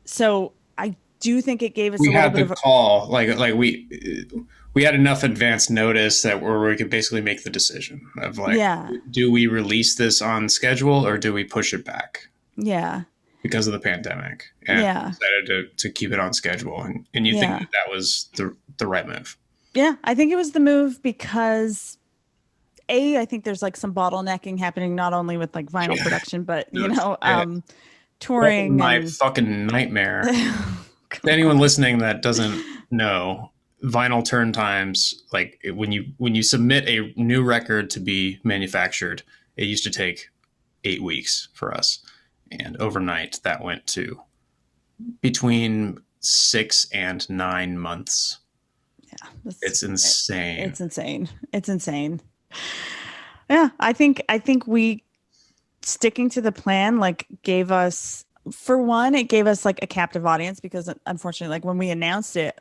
So I do think it gave us a little bit of a call. Like we had enough advance notice that where we could basically make the decision of like, do we release this on schedule or do we push it back? Yeah. Because of the pandemic, and decided to keep it on schedule, and you think that was the right move? Yeah, I think it was the move because I think there's like some bottlenecking happening not only with like vinyl production, but you know, touring. My fucking nightmare. Anyone listening that doesn't know, vinyl turn times, like when you submit a new record to be manufactured, it used to take 8 weeks for us. And overnight, that went to between 6 and 9 months. Yeah, it's insane. It's insane. Yeah, I think we sticking to the plan like gave us, for one, it gave us like a captive audience because unfortunately, like when we announced it,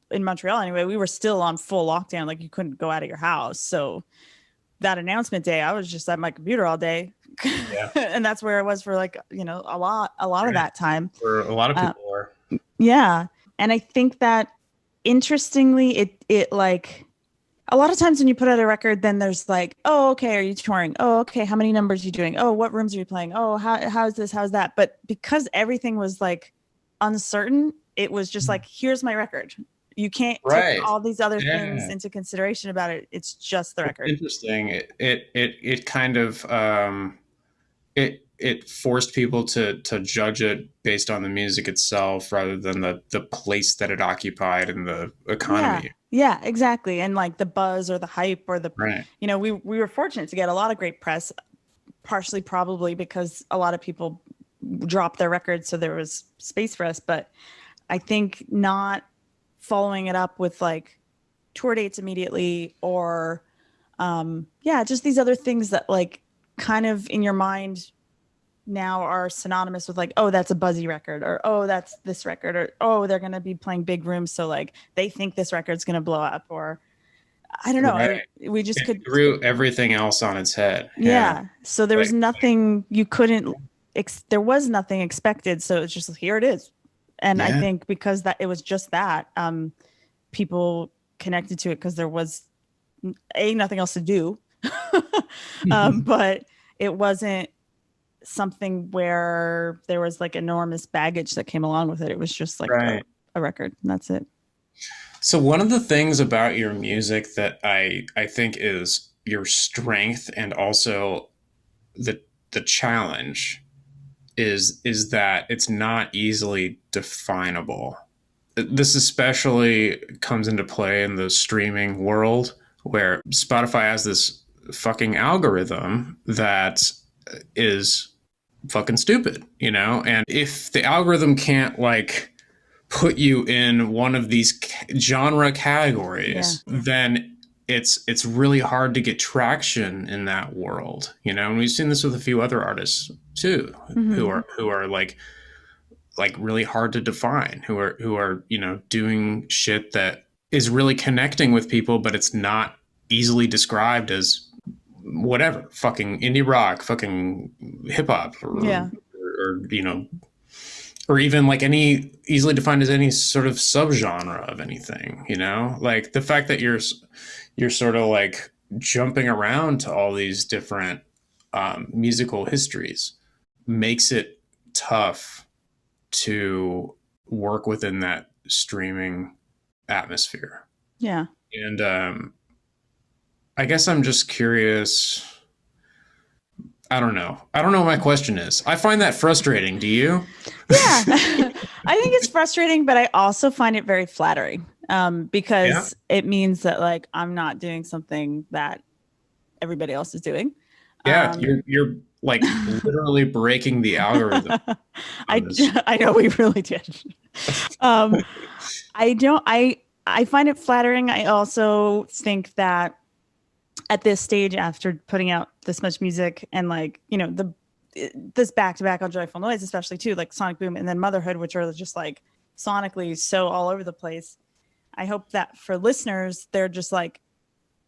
in Montreal anyway, we were still on full lockdown. Like you couldn't go out of your house. So that announcement day, I was just at my computer all day. Yeah. And that's where it was for like, you know, a lot of that time. For a lot of people were. Yeah. And I think that interestingly, it like a lot of times when you put out a record, then there's like, oh, okay, are you touring? Oh, okay, how many numbers are you doing? Oh, what rooms are you playing? Oh, how's this? How's that? But because everything was like uncertain, it was just like, here's my record. You can't take all these other things into consideration about it. It's just the record. Interesting. It kind of it forced people to judge it based on the music itself rather than the place that it occupied in the economy. Yeah, exactly. And like the buzz or the hype or the, you know, we were fortunate to get a lot of great press, partially probably because a lot of people dropped their records. So there was space for us. But I think not following it up with like tour dates immediately or just these other things that like kind of in your mind now are synonymous with like, oh, that's a buzzy record, or oh, that's this record, or oh, they're going to be playing big rooms, so like they think this record's going to blow up, or I don't know. We just threw everything else on its head. Yeah. So there was nothing you couldn't there was nothing expected, so it's just here it is. And I Yeah. think because that it was just that, people connected to it because there was nothing else to do. But it wasn't something where there was like enormous baggage that came along with it. It was just like Right. a record, and that's it. So one of the things about your music that I think is your strength and also the challenge is that it's not easily definable. This especially comes into play in the streaming world, where Spotify has this fucking algorithm that is fucking stupid, you know? And if the algorithm can't like put you in one of these genre categories, then it's really hard to get traction in that world, you know? And we've seen this with a few other artists too, who are like really hard to define, who are, you know, doing shit that is really connecting with people, but it's not easily described as whatever, fucking indie rock, fucking hip hop, or you know, or even like any easily defined as any sort of subgenre of anything, you know? Like the fact that you're sort of like jumping around to all these different musical histories makes it tough to work within that streaming atmosphere. Yeah. And I guess I'm just curious. I don't know what my question is. I find that frustrating. Do you? Yeah. I think it's frustrating, but I also find it very flattering, because it means that like I'm not doing something that everybody else is doing. Yeah, you're like literally breaking the algorithm. I know we really did. I find it flattering. I also think that at this stage, after putting out this much music and like, you know, this back to back on Joyful Noise, especially too, like Sonic Boom and then Motherhood, which are just like sonically so all over the place. I hope that for listeners, they're just like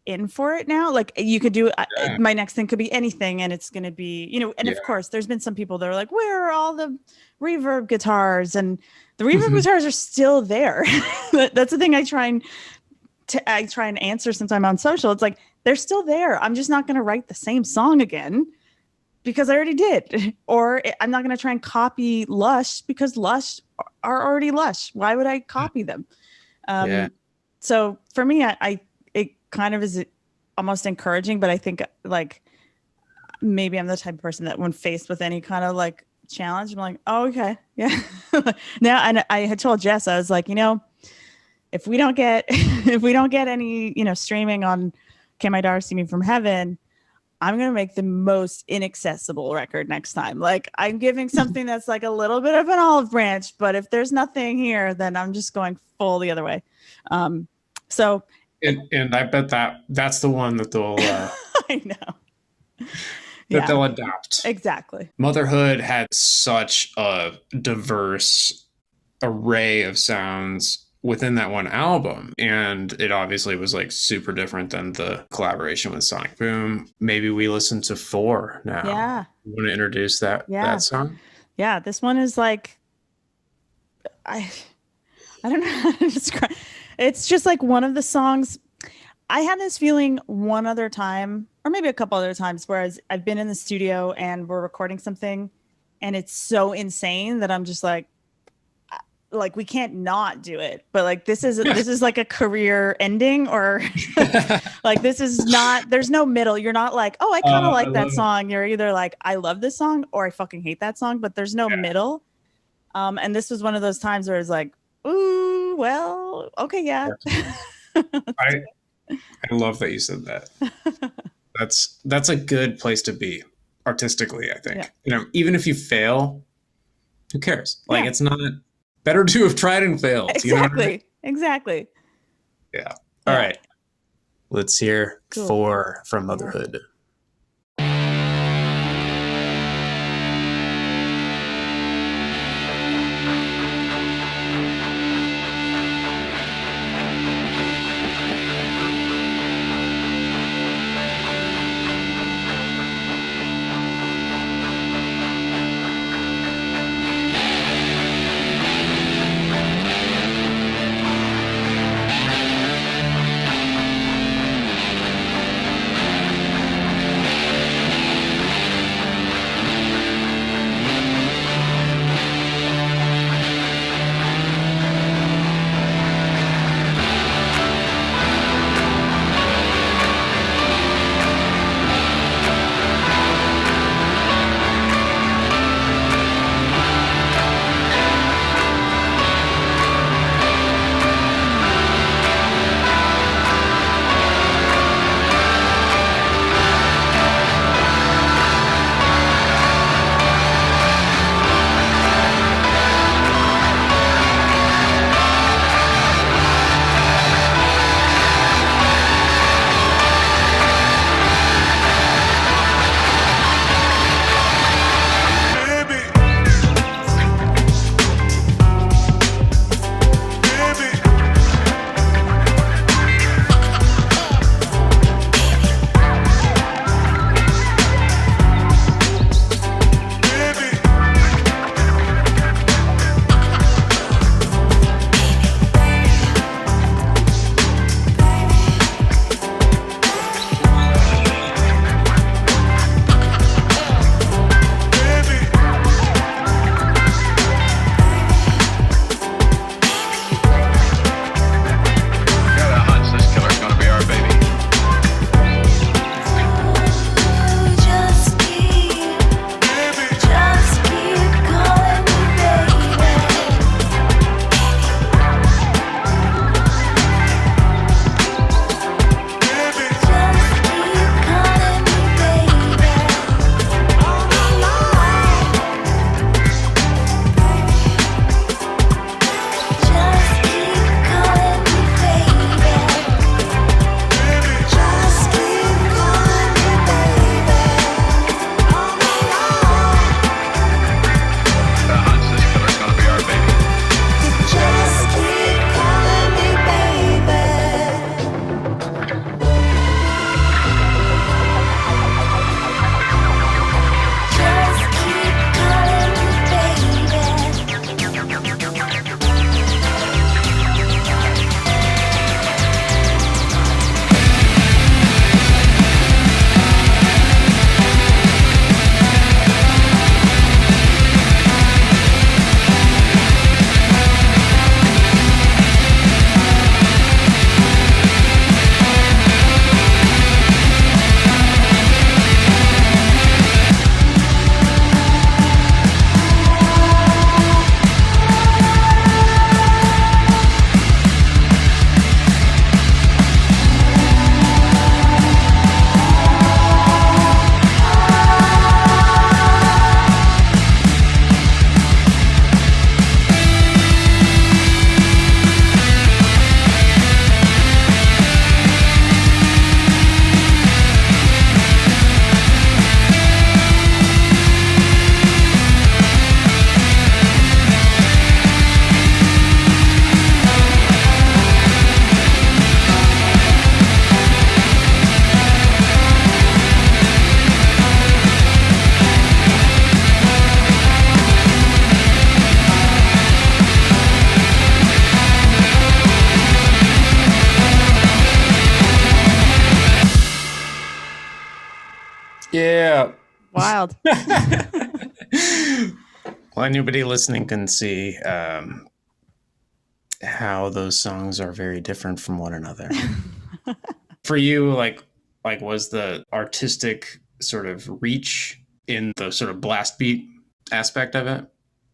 in for it now. Like you could do, my next thing could be anything, and it's going to be, you know, and of course there's been some people that are like, where are all the reverb guitars? And the reverb guitars are still there. That's the thing I try and answer since I'm on social. It's like, they're still there. I'm just not going to write the same song again because I already did. Or I'm not going to try and copy Lush because Lush are already Lush. Why would I copy them? So for me, it kind of is almost encouraging, but I think like maybe I'm the type of person that when faced with any kind of like challenge, I'm like, oh, okay. Yeah. Now, and I had told Jess, I was like, you know, if we don't get any, you know, streaming on Can My Daughter See Me From Heaven, I'm going to make the most inaccessible record next time. Like I'm giving something that's like a little bit of an olive branch, but if there's nothing here, then I'm just going full the other way. So. And I bet that's the one that they'll, I know. They'll adopt. Exactly. Motherhood had such a diverse array of sounds within that one album, and it obviously was like super different than the collaboration with Sonic Boom. Maybe we listen to 4 now. Yeah. You want to introduce that song? Yeah, this one is like I don't know how to describe. It's just like one of the songs. I had this feeling one other time, or maybe a couple other times, whereas I've been in the studio and we're recording something and it's so insane that I'm just like we can't not do it. But like this is like a career ending, or like this is not, there's no middle. You're not like, oh, I kind of like that song. You're either like, I love this song or I fucking hate that song, but there's no middle. And this was one of those times where it's like, ooh, well, okay, yeah. I love that you said that. That's a good place to be artistically, I think. Yeah. You know, even if you fail, who cares? Like it's not better to have tried and failed. Exactly. You know what I mean? Exactly. Yeah. All right. Let's hear 4 from Motherhood. Yeah. Wild. Well, anybody listening can see how those songs are very different from one another. For you, like was the artistic sort of reach in the sort of blast beat aspect of it?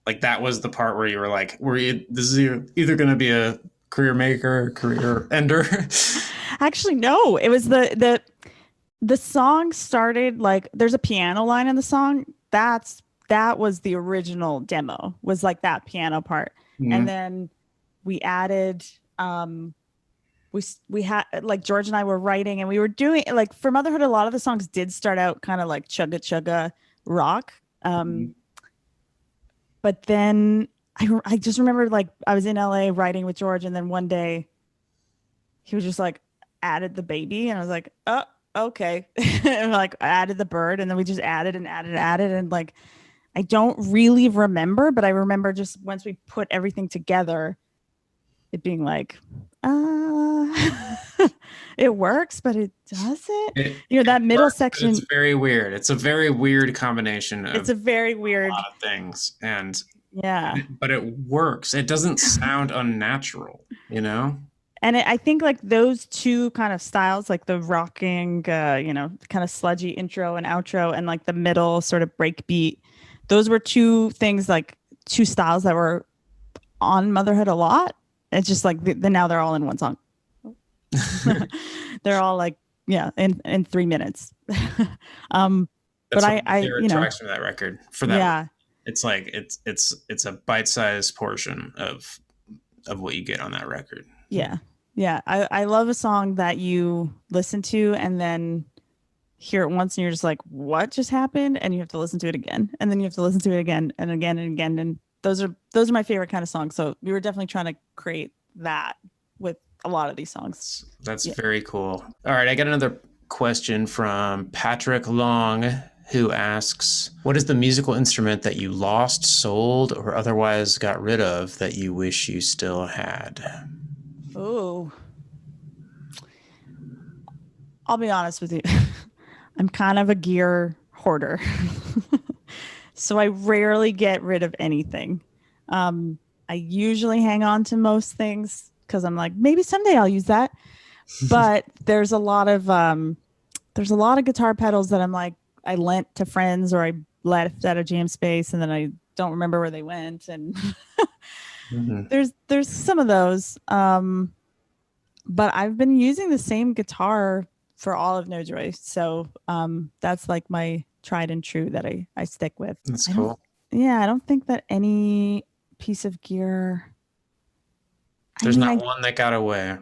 Like that was the part where you were like, this is either going to be a career maker or career ender? Actually, no. It was the song started like there's a piano line in the song. That was the original demo, was like that piano part. Mm-hmm. And then we added we had like George and I were writing and we were doing like for Motherhood, a lot of the songs did start out kind of like chugga chugga rock. But then I just remember like I was in LA writing with George, and then one day he was just like added the baby, and I was like, oh, okay. And like I added the bird, and then we just added and like I don't really remember, but I remember just once we put everything together, it being like, it works, but it doesn't. That middle section. It's very weird. It's a very weird combination. It's a very weird a lot of things, and yeah, but it works. It doesn't sound unnatural, And I think like those two kind of styles, like the rocking, kind of sludgy intro and outro, and like the middle sort of breakbeat. Those were two things, like two styles that were on Motherhood a lot. It's just like now they're all in one song. They're all like, in 3 minutes. That's but I tracks from that record for that. Yeah, it's like it's a bite-sized portion of what you get on that record. Yeah. I love a song that you listen to and then hear it once and you're just like, what just happened? And you have to listen to it again, and then you have to listen to it again and again and again. And those are my favorite kind of songs. So we were definitely trying to create that with a lot of these songs. That's very cool. All right, I got another question from Patrick Long, who asks, what is the musical instrument that you lost, sold, or otherwise got rid of that you wish you still had? Oh, I'll be honest with you. I'm kind of a gear hoarder. So I rarely get rid of anything. I usually hang on to most things because I'm like, maybe someday I'll use that. But there's a lot of guitar pedals that I'm like, I lent to friends or I left at a jam space and then I don't remember where they went. And there's some of those. But I've been using the same guitar for all of No Joy. So that's like my tried and true that I stick with. That's cool. I don't think that any piece of gear. There's not one that got away.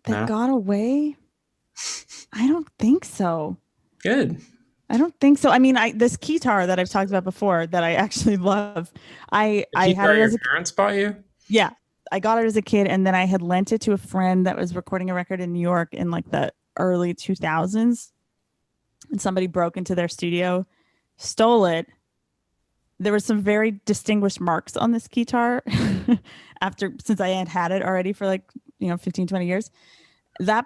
Got away? I don't think so. Good. I don't think so. I mean, this guitar that I've talked about before that I actually love. I had it as your parents bought you? Yeah. I got it as a kid, and then I had lent it to a friend that was recording a record in New York in like the early 2000s. And somebody broke into their studio, stole it. There were some very distinguished marks on this guitar since I had it already for like, 15, 20 years. The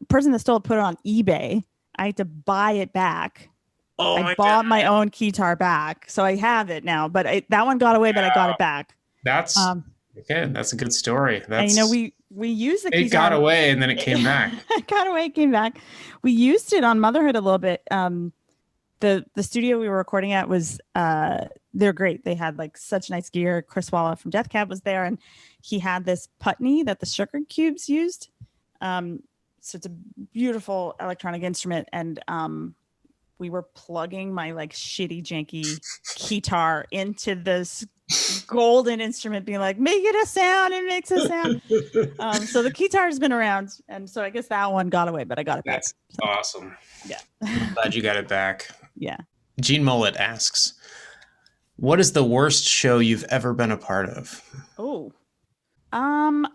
person that stole it put it on eBay. I had to buy it back. Oh, I bought my own guitar back. So I have it now, but that one got away, but I got it back. That's okay. That's a good story. That's, and we used the guitar. It got away and then it came back. It got away, came back. We used it on Motherhood a little bit. The studio we were recording at was they're great. They had like such nice gear. Chris Walla from Death Cab was there, and he had this Putney that the Sugar Cubes used. So it's a beautiful electronic instrument, and we were plugging my like shitty janky guitar into this golden instrument, being like, make it a sound, it makes a sound. So the guitar has been around, and so I guess that one got away, but I got it back. That's awesome. Yeah. Glad you got it back. Yeah. Gene Mullet asks, what is the worst show you've ever been a part of? Oh,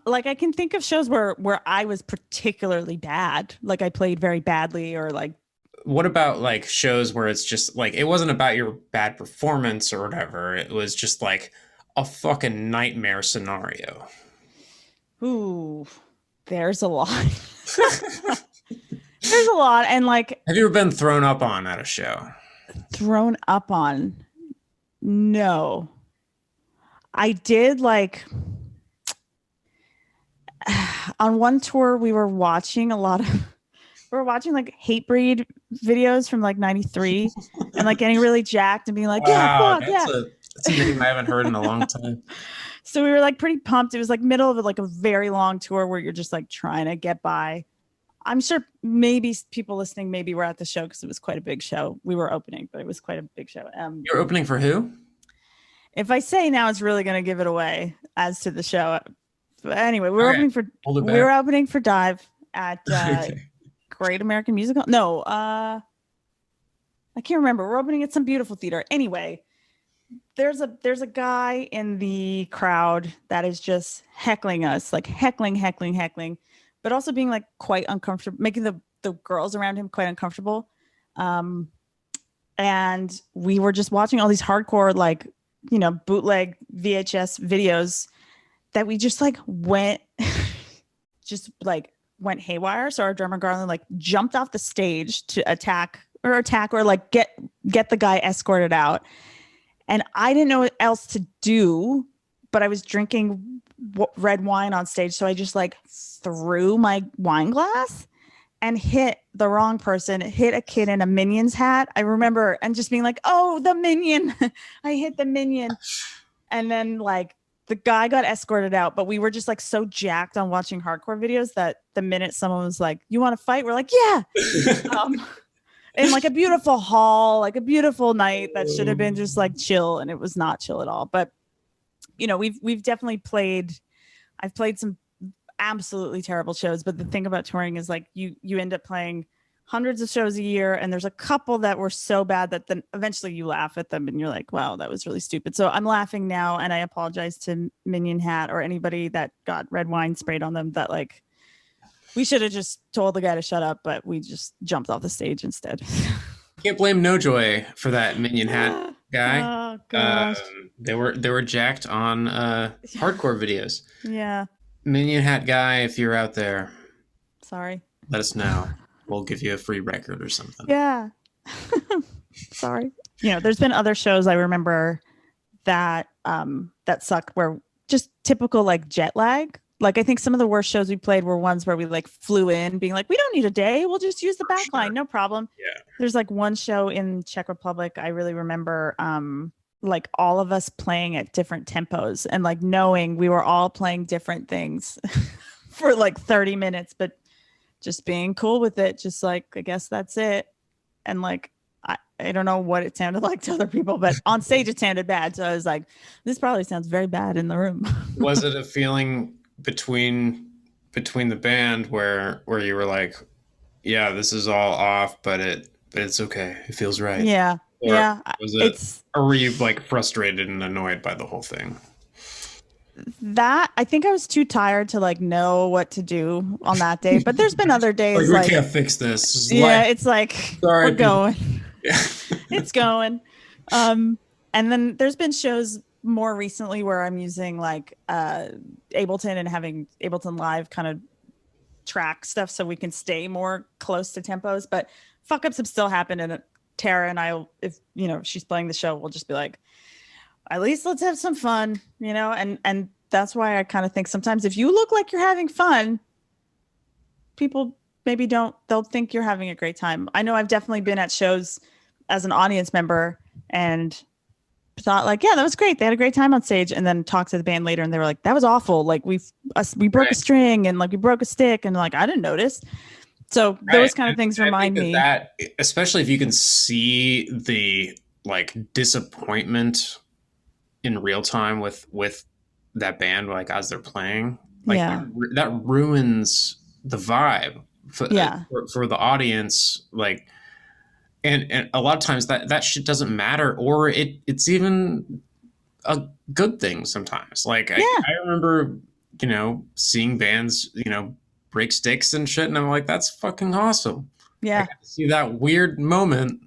like I can think of shows where I was particularly bad, like I played very badly, or like. What about like shows where it's just like, it wasn't about your bad performance or whatever. It was just like a fucking nightmare scenario. Ooh, there's a lot. There's a lot. And like Have you ever been thrown up on at a show? thrown up on. No. I did like on one tour we were watching like Hatebreed videos from like 93 and like getting really jacked and being like, yeah, Wow, fuck, yeah. that's a name I haven't heard in a long time. So we were like pretty pumped. It was like middle of like a very long tour where you're just like trying to get by. I'm sure maybe people listening maybe were at the show because it was quite a big show. We were opening, but it was quite a big show. You're opening for who? If I say now, it's really going to give it away as to the show. But anyway, we were opening for Dive at Great American Musical. No, I can't remember. We're opening at some beautiful theater. Anyway, there's a guy in the crowd that is just heckling us, like heckling, but also being like quite uncomfortable, making the girls around him quite uncomfortable. And we were just watching all these hardcore, like, you know, bootleg VHS videos that we just like went haywire. So our drummer Garland like jumped off the stage to attack or like get the guy escorted out. And I didn't know what else to do, but I was drinking red wine on stage. So I just like threw my wine glass and hit the wrong person, hit a kid in a Minions hat. I remember, and just being like, oh, the Minion. I hit the Minion. And then like the guy got escorted out, but we were just like so jacked on watching hardcore videos that the minute someone was like, you want to fight? We're like, yeah. In like a beautiful hall, like a beautiful night that should have been just like chill, and it was not chill at all. But you know, we've definitely I've played some absolutely terrible shows, but the thing about touring is like you end up playing hundreds of shows a year, and there's a couple that were so bad that then eventually you laugh at them and you're like, wow, that was really stupid. So I'm laughing now, and I apologize to Minion Hat or anybody that got red wine sprayed on them, that like we should have just told the guy to shut up, but we just jumped off the stage instead. Can't blame No Joy for that Minion Hat guy. Oh gosh. They were jacked on hardcore videos. Yeah. Minion Hat guy, if you're out there, Sorry. let us know. We'll give you a free record or something. Yeah. Sorry. You know, there's been other shows I remember that that sucked, where just typical like jet lag. Like I think some of the worst shows we played were ones where we like flew in being like, we don't need a day, we'll just use the back line, no problem. Yeah. There's like one show in Czech Republic I really remember, like all of us playing at different tempos and like knowing we were all playing different things for like 30 minutes, but just being cool with it, just like, I guess that's it. And like I don't know what it sounded like to other people, but on stage it sounded bad. So I was like, this probably sounds very bad in the room. Was it a feeling between the band where you were like, yeah, this is all off, but it's okay, it feels right? Yeah. Or yeah. or were you like frustrated and annoyed by the whole thing? That I think I was too tired to like know what to do on that day, but there's been other days like we can't fix this. It's like sorry, we're going. Yeah. It's going. And then there's been shows more recently where I'm using like Ableton and having Ableton Live kind of track stuff so we can stay more close to tempos, but fuck ups have still happened, and Tara and I, if you know she's playing the show, we'll just be like, at least let's have some fun, you know. And that's why I kind of think sometimes if you look like you're having fun, people maybe they'll think you're having a great time. I know I've definitely been at shows as an audience member and thought like, yeah, that was great, they had a great time on stage, and then talked to the band later and they were like, that was awful, like we broke a string and like we broke a stick, and like I didn't notice. So those kind of things remind me that, especially if you can see the like disappointment in real time with that band, like as they're playing, like that ruins the vibe for the audience. Like, and a lot of times that shit doesn't matter, or it's even a good thing sometimes. Like I remember, you know, seeing bands, you know, break sticks and shit, and I'm like, that's fucking awesome. Yeah. I got to see that weird moment.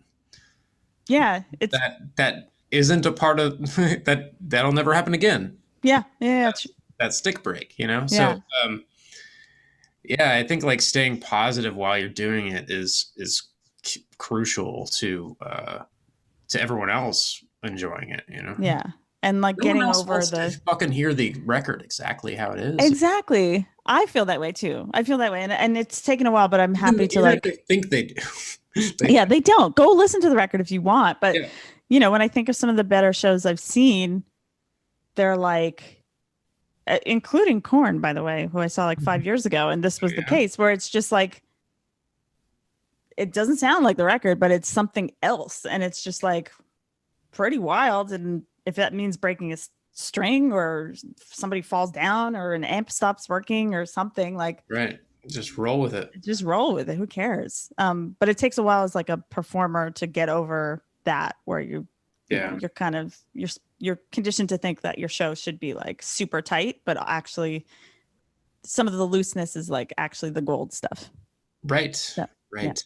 Yeah. It's that isn't a part of that'll never happen again. Yeah. Yeah. That stick break, you know? Yeah. So Yeah, I think like staying positive while you're doing it is crucial to everyone else enjoying it, you know. Yeah. And like No one getting else over wants to the fucking hear the record exactly how it is. exactly. I feel that way too. I feel that way. And it's taken a while, but I'm happy to Even if they like, think they do. yeah, they don't. Go listen to the record if you want. But, Yeah. you know, when I think of some of the better shows I've seen, they're like, including Korn, by the way, who I saw like 5 years ago. And this was the Yeah. case where it's just like, it doesn't sound like the record, but it's something else. And it's just like pretty wild. And if that means breaking a string or somebody falls down or an amp stops working or something, like Right. Just roll with it. just roll with it. Who cares? But it takes a while as like a performer to get over that where you Yeah. know, you're kind of you're conditioned to think that your show should be like super tight, but actually some of the looseness is like actually the gold stuff. Right. Yeah. Right.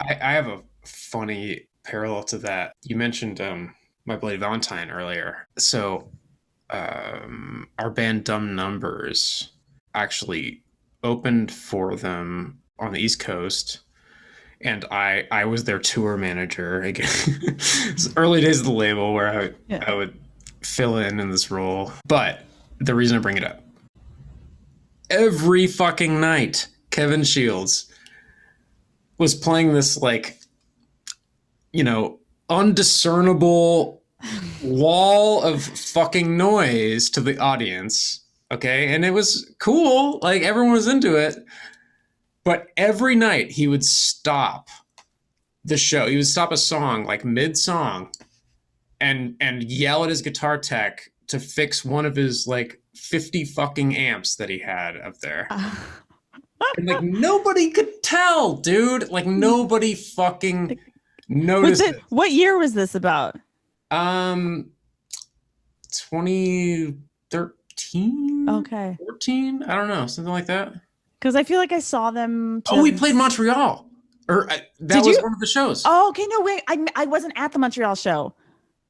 I have a funny parallel to that. You mentioned My Bloody Valentine earlier. So our band Dumb Numbers actually opened for them on the East Coast. And I was their tour manager again. It's early days of the label where I would fill in this role. But the reason I bring it up, every fucking night, Kevin Shields was playing this like, you know, undiscernible wall of fucking noise to the audience. Okay. And it was cool. Like everyone was into it. But every night he would stop the show. He would stop a song like mid-song and yell at his guitar tech to fix one of his like 50 fucking amps that he had up there. And like nobody could tell, dude. Like nobody fucking noticed it. What year was this about? 2013? Okay. 14? I don't know, something like that. Because I feel like I saw them. Oh, we played Montreal. Or that was one of the shows. Oh, okay. No, wait. I wasn't at the Montreal show.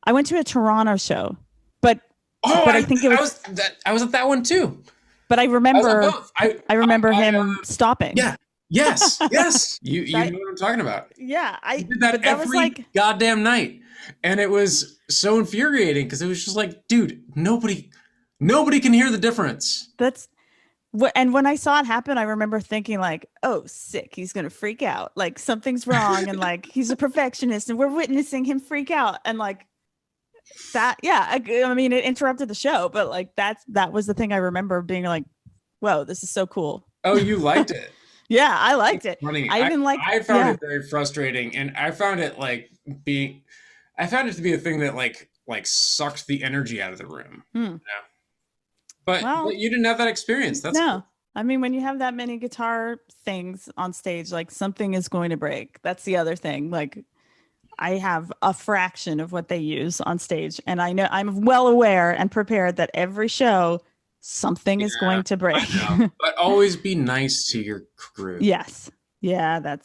I went to a Toronto show, but I think it was. I was at that one too. But I remember. I remember him stopping. Yeah. Yes. Yes. You know what I'm talking about. Yeah. I did that every was like goddamn night, and it was so infuriating because it was just like, dude, nobody can hear the difference. That's. And when I saw it happen, I remember thinking like, oh, sick. He's going to freak out. Like something's wrong. And like, he's a perfectionist and we're witnessing him freak out. And like that, yeah. I mean, it interrupted the show, but like that was the thing I remember being like, whoa, this is so cool. Oh, you liked it. Yeah, I liked it. Funny. I even like. I found it very frustrating, and I found it like I found it to be a thing that like sucked the energy out of the room. You know? But you didn't have that experience. That's no. Cool. I mean, when you have that many guitar things on stage, like something is going to break. That's the other thing. Like I have a fraction of what they use on stage, and I know I'm well aware and prepared that every show something is going to break. But always be nice to your crew. Yes. Yeah,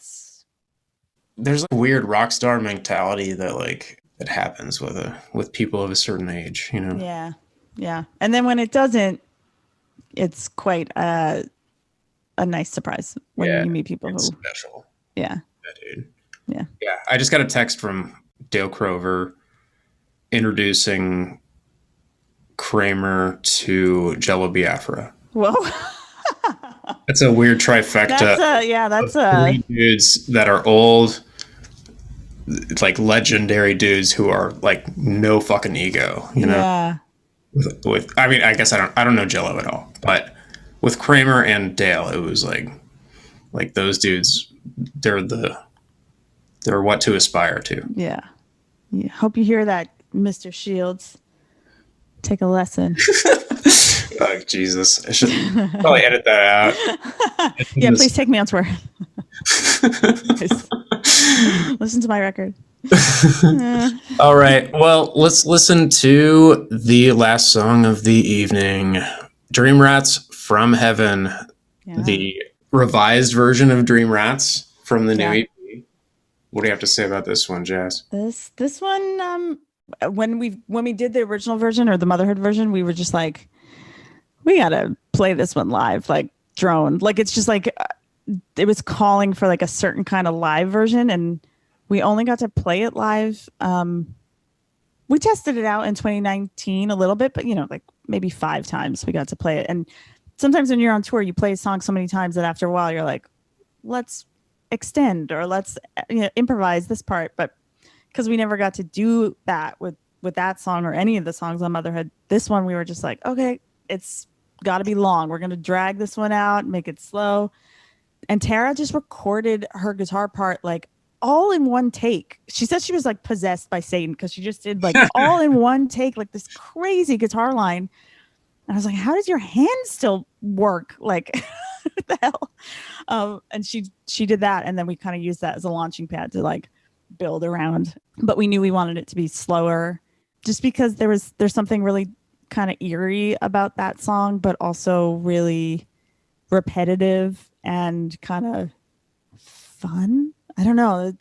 there's a weird rock star mentality that happens with people of a certain age, you know. Yeah. Yeah. And then when it doesn't, it's quite a nice surprise when you meet people who special. Yeah. Yeah, dude. Yeah. Yeah. I just got a text from Dale Crover introducing Kramer to Jello Biafra. Whoa. That's a weird trifecta. That's three dudes that are old, like legendary dudes who are like no fucking ego, you know? Yeah. With I mean, I guess I don't know Jello at all, but with Kramer and Dale, it was like those dudes, they're what to aspire to. Yeah. Hope you hear that, Mr. Shields. Take a lesson. Oh, Jesus. I should probably edit that out. Yeah, please take me on tour. Listen to my record. All right. Well, let's listen to the last song of the evening. Dream Rats from Heaven, the revised version of Dream Rats from the new EP. What do you have to say about this one, Jazz? This one, when we did the original version or the Motherhood version, we were just like, we gotta play this one live. Like drone. Like it's just like it was calling for like a certain kind of live version, and we only got to play it live. We tested it out in 2019 a little bit, but like maybe 5 times we got to play it. And sometimes when you're on tour, you play a song so many times that after a while you're like, let's extend or let's improvise this part. But because we never got to do that with that song or any of the songs on Motherhood, this one we were just like, okay, it's got to be long. We're going to drag this one out, make it slow. And Tara just recorded her guitar part like all in one take. She said she was like possessed by Satan because she just did like all in one take, like this crazy guitar line. And I was like, how does your hand still work? Like, what the hell? And she did that. And then we kind of used that as a launching pad to like build around. But we knew we wanted it to be slower just because there's something really kind of eerie about that song, but also really repetitive and kind of fun. I don't know.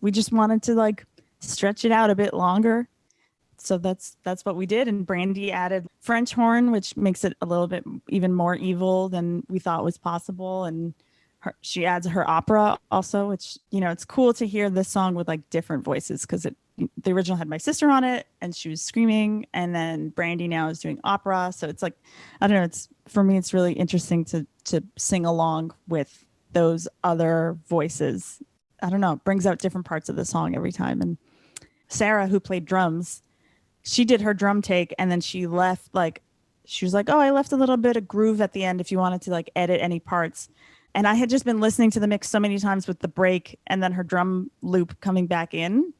We just wanted to like stretch it out a bit longer. So that's what we did. And Brandy added French horn, which makes it a little bit even more evil than we thought was possible. And she adds her opera also, which, it's cool to hear this song with like different voices because the original had my sister on it and she was screaming. And then Brandy now is doing opera. So it's like, I don't know. For me, it's really interesting to sing along with those other voices. I don't know, it brings out different parts of the song every time. And Sarah, who played drums, she did her drum take and then she left she was like, oh, I left a little bit of groove at the end if you wanted to like edit any parts. And I had just been listening to the mix so many times with the break and then her drum loop coming back in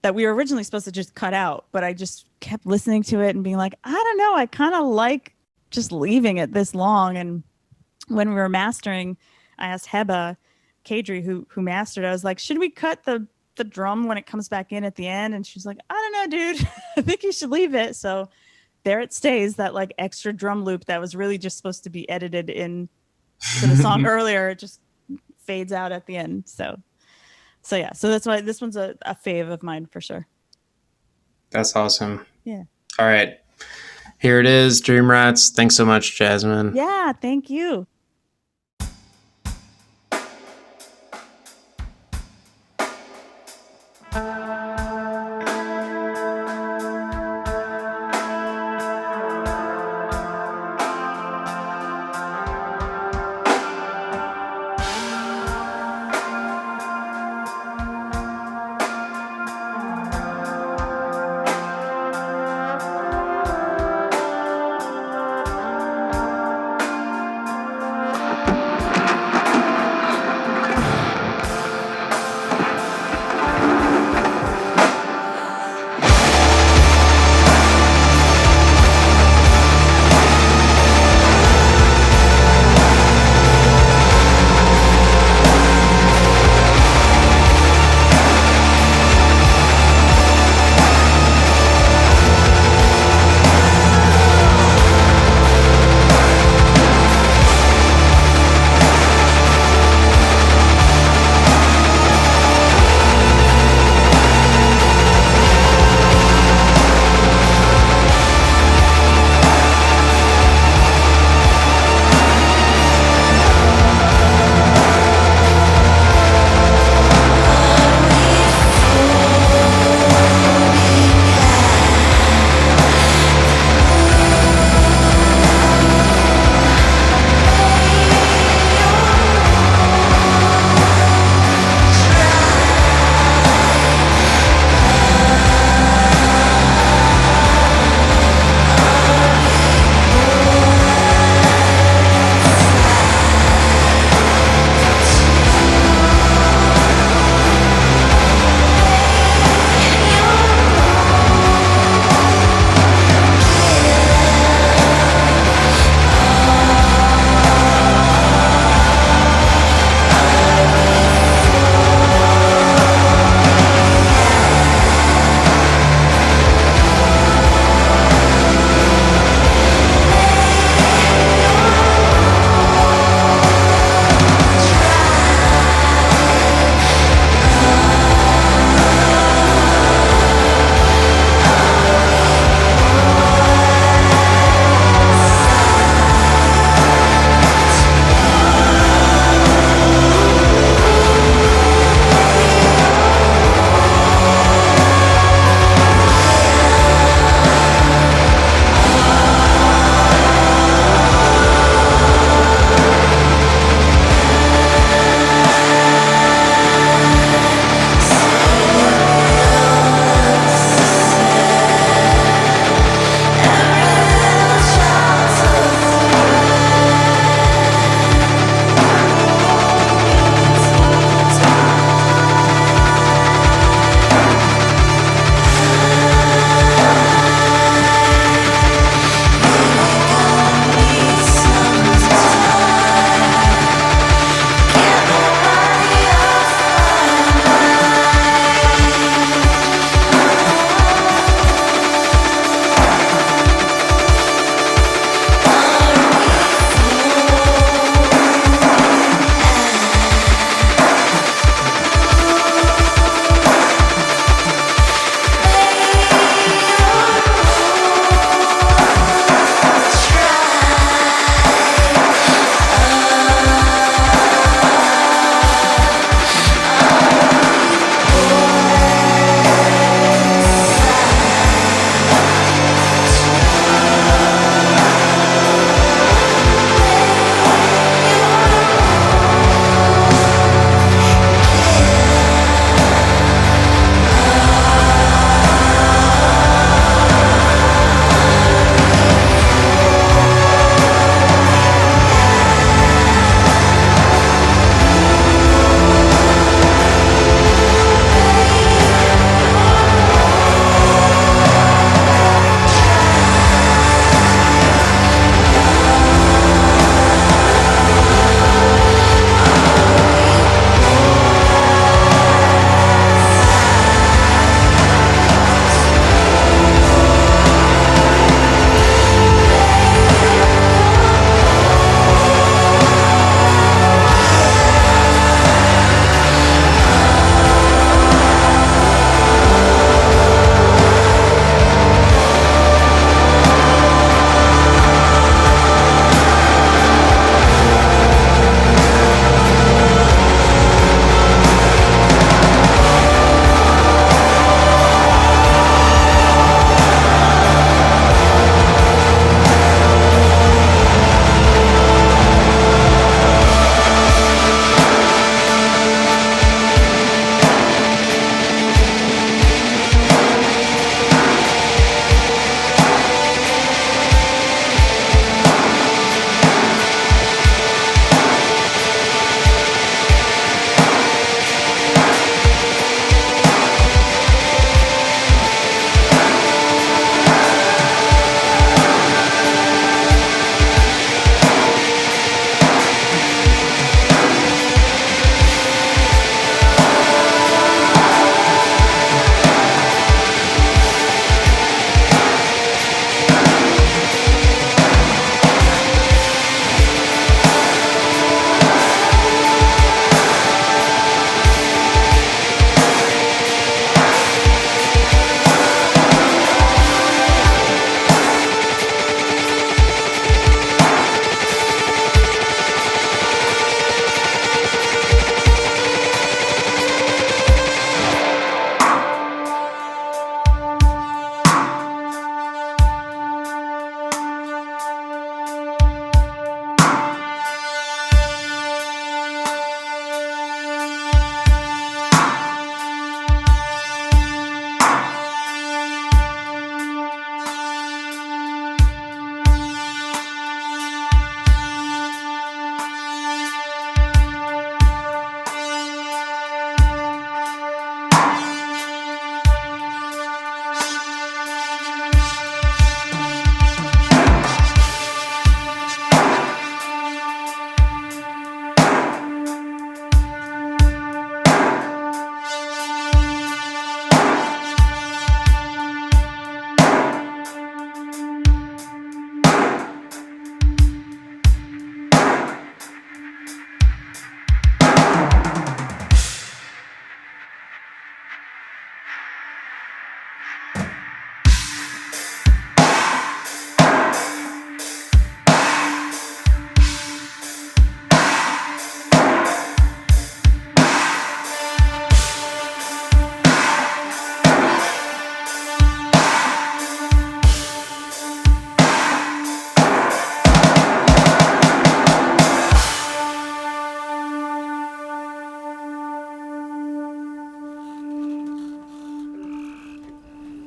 that we were originally supposed to just cut out. But I just kept listening to it and being like, I don't know, I kind of like just leaving it this long. And when we were mastering, I asked Heba Kadri, who mastered, I was like, should we cut the drum when it comes back in at the end? And she's like, I don't know, dude. I think you should leave it. So there it stays, that like extra drum loop that was really just supposed to be edited in to the song earlier. It just fades out at the end. So yeah. So that's why this one's a fave of mine for sure. That's awesome. Yeah. All right. Here it is, Dream Rats. Thanks so much, Jasmine. Yeah, thank you.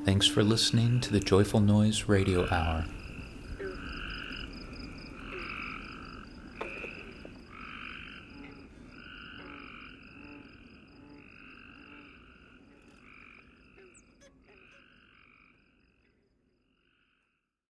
Thanks for listening to the Joyful Noise Radio Hour.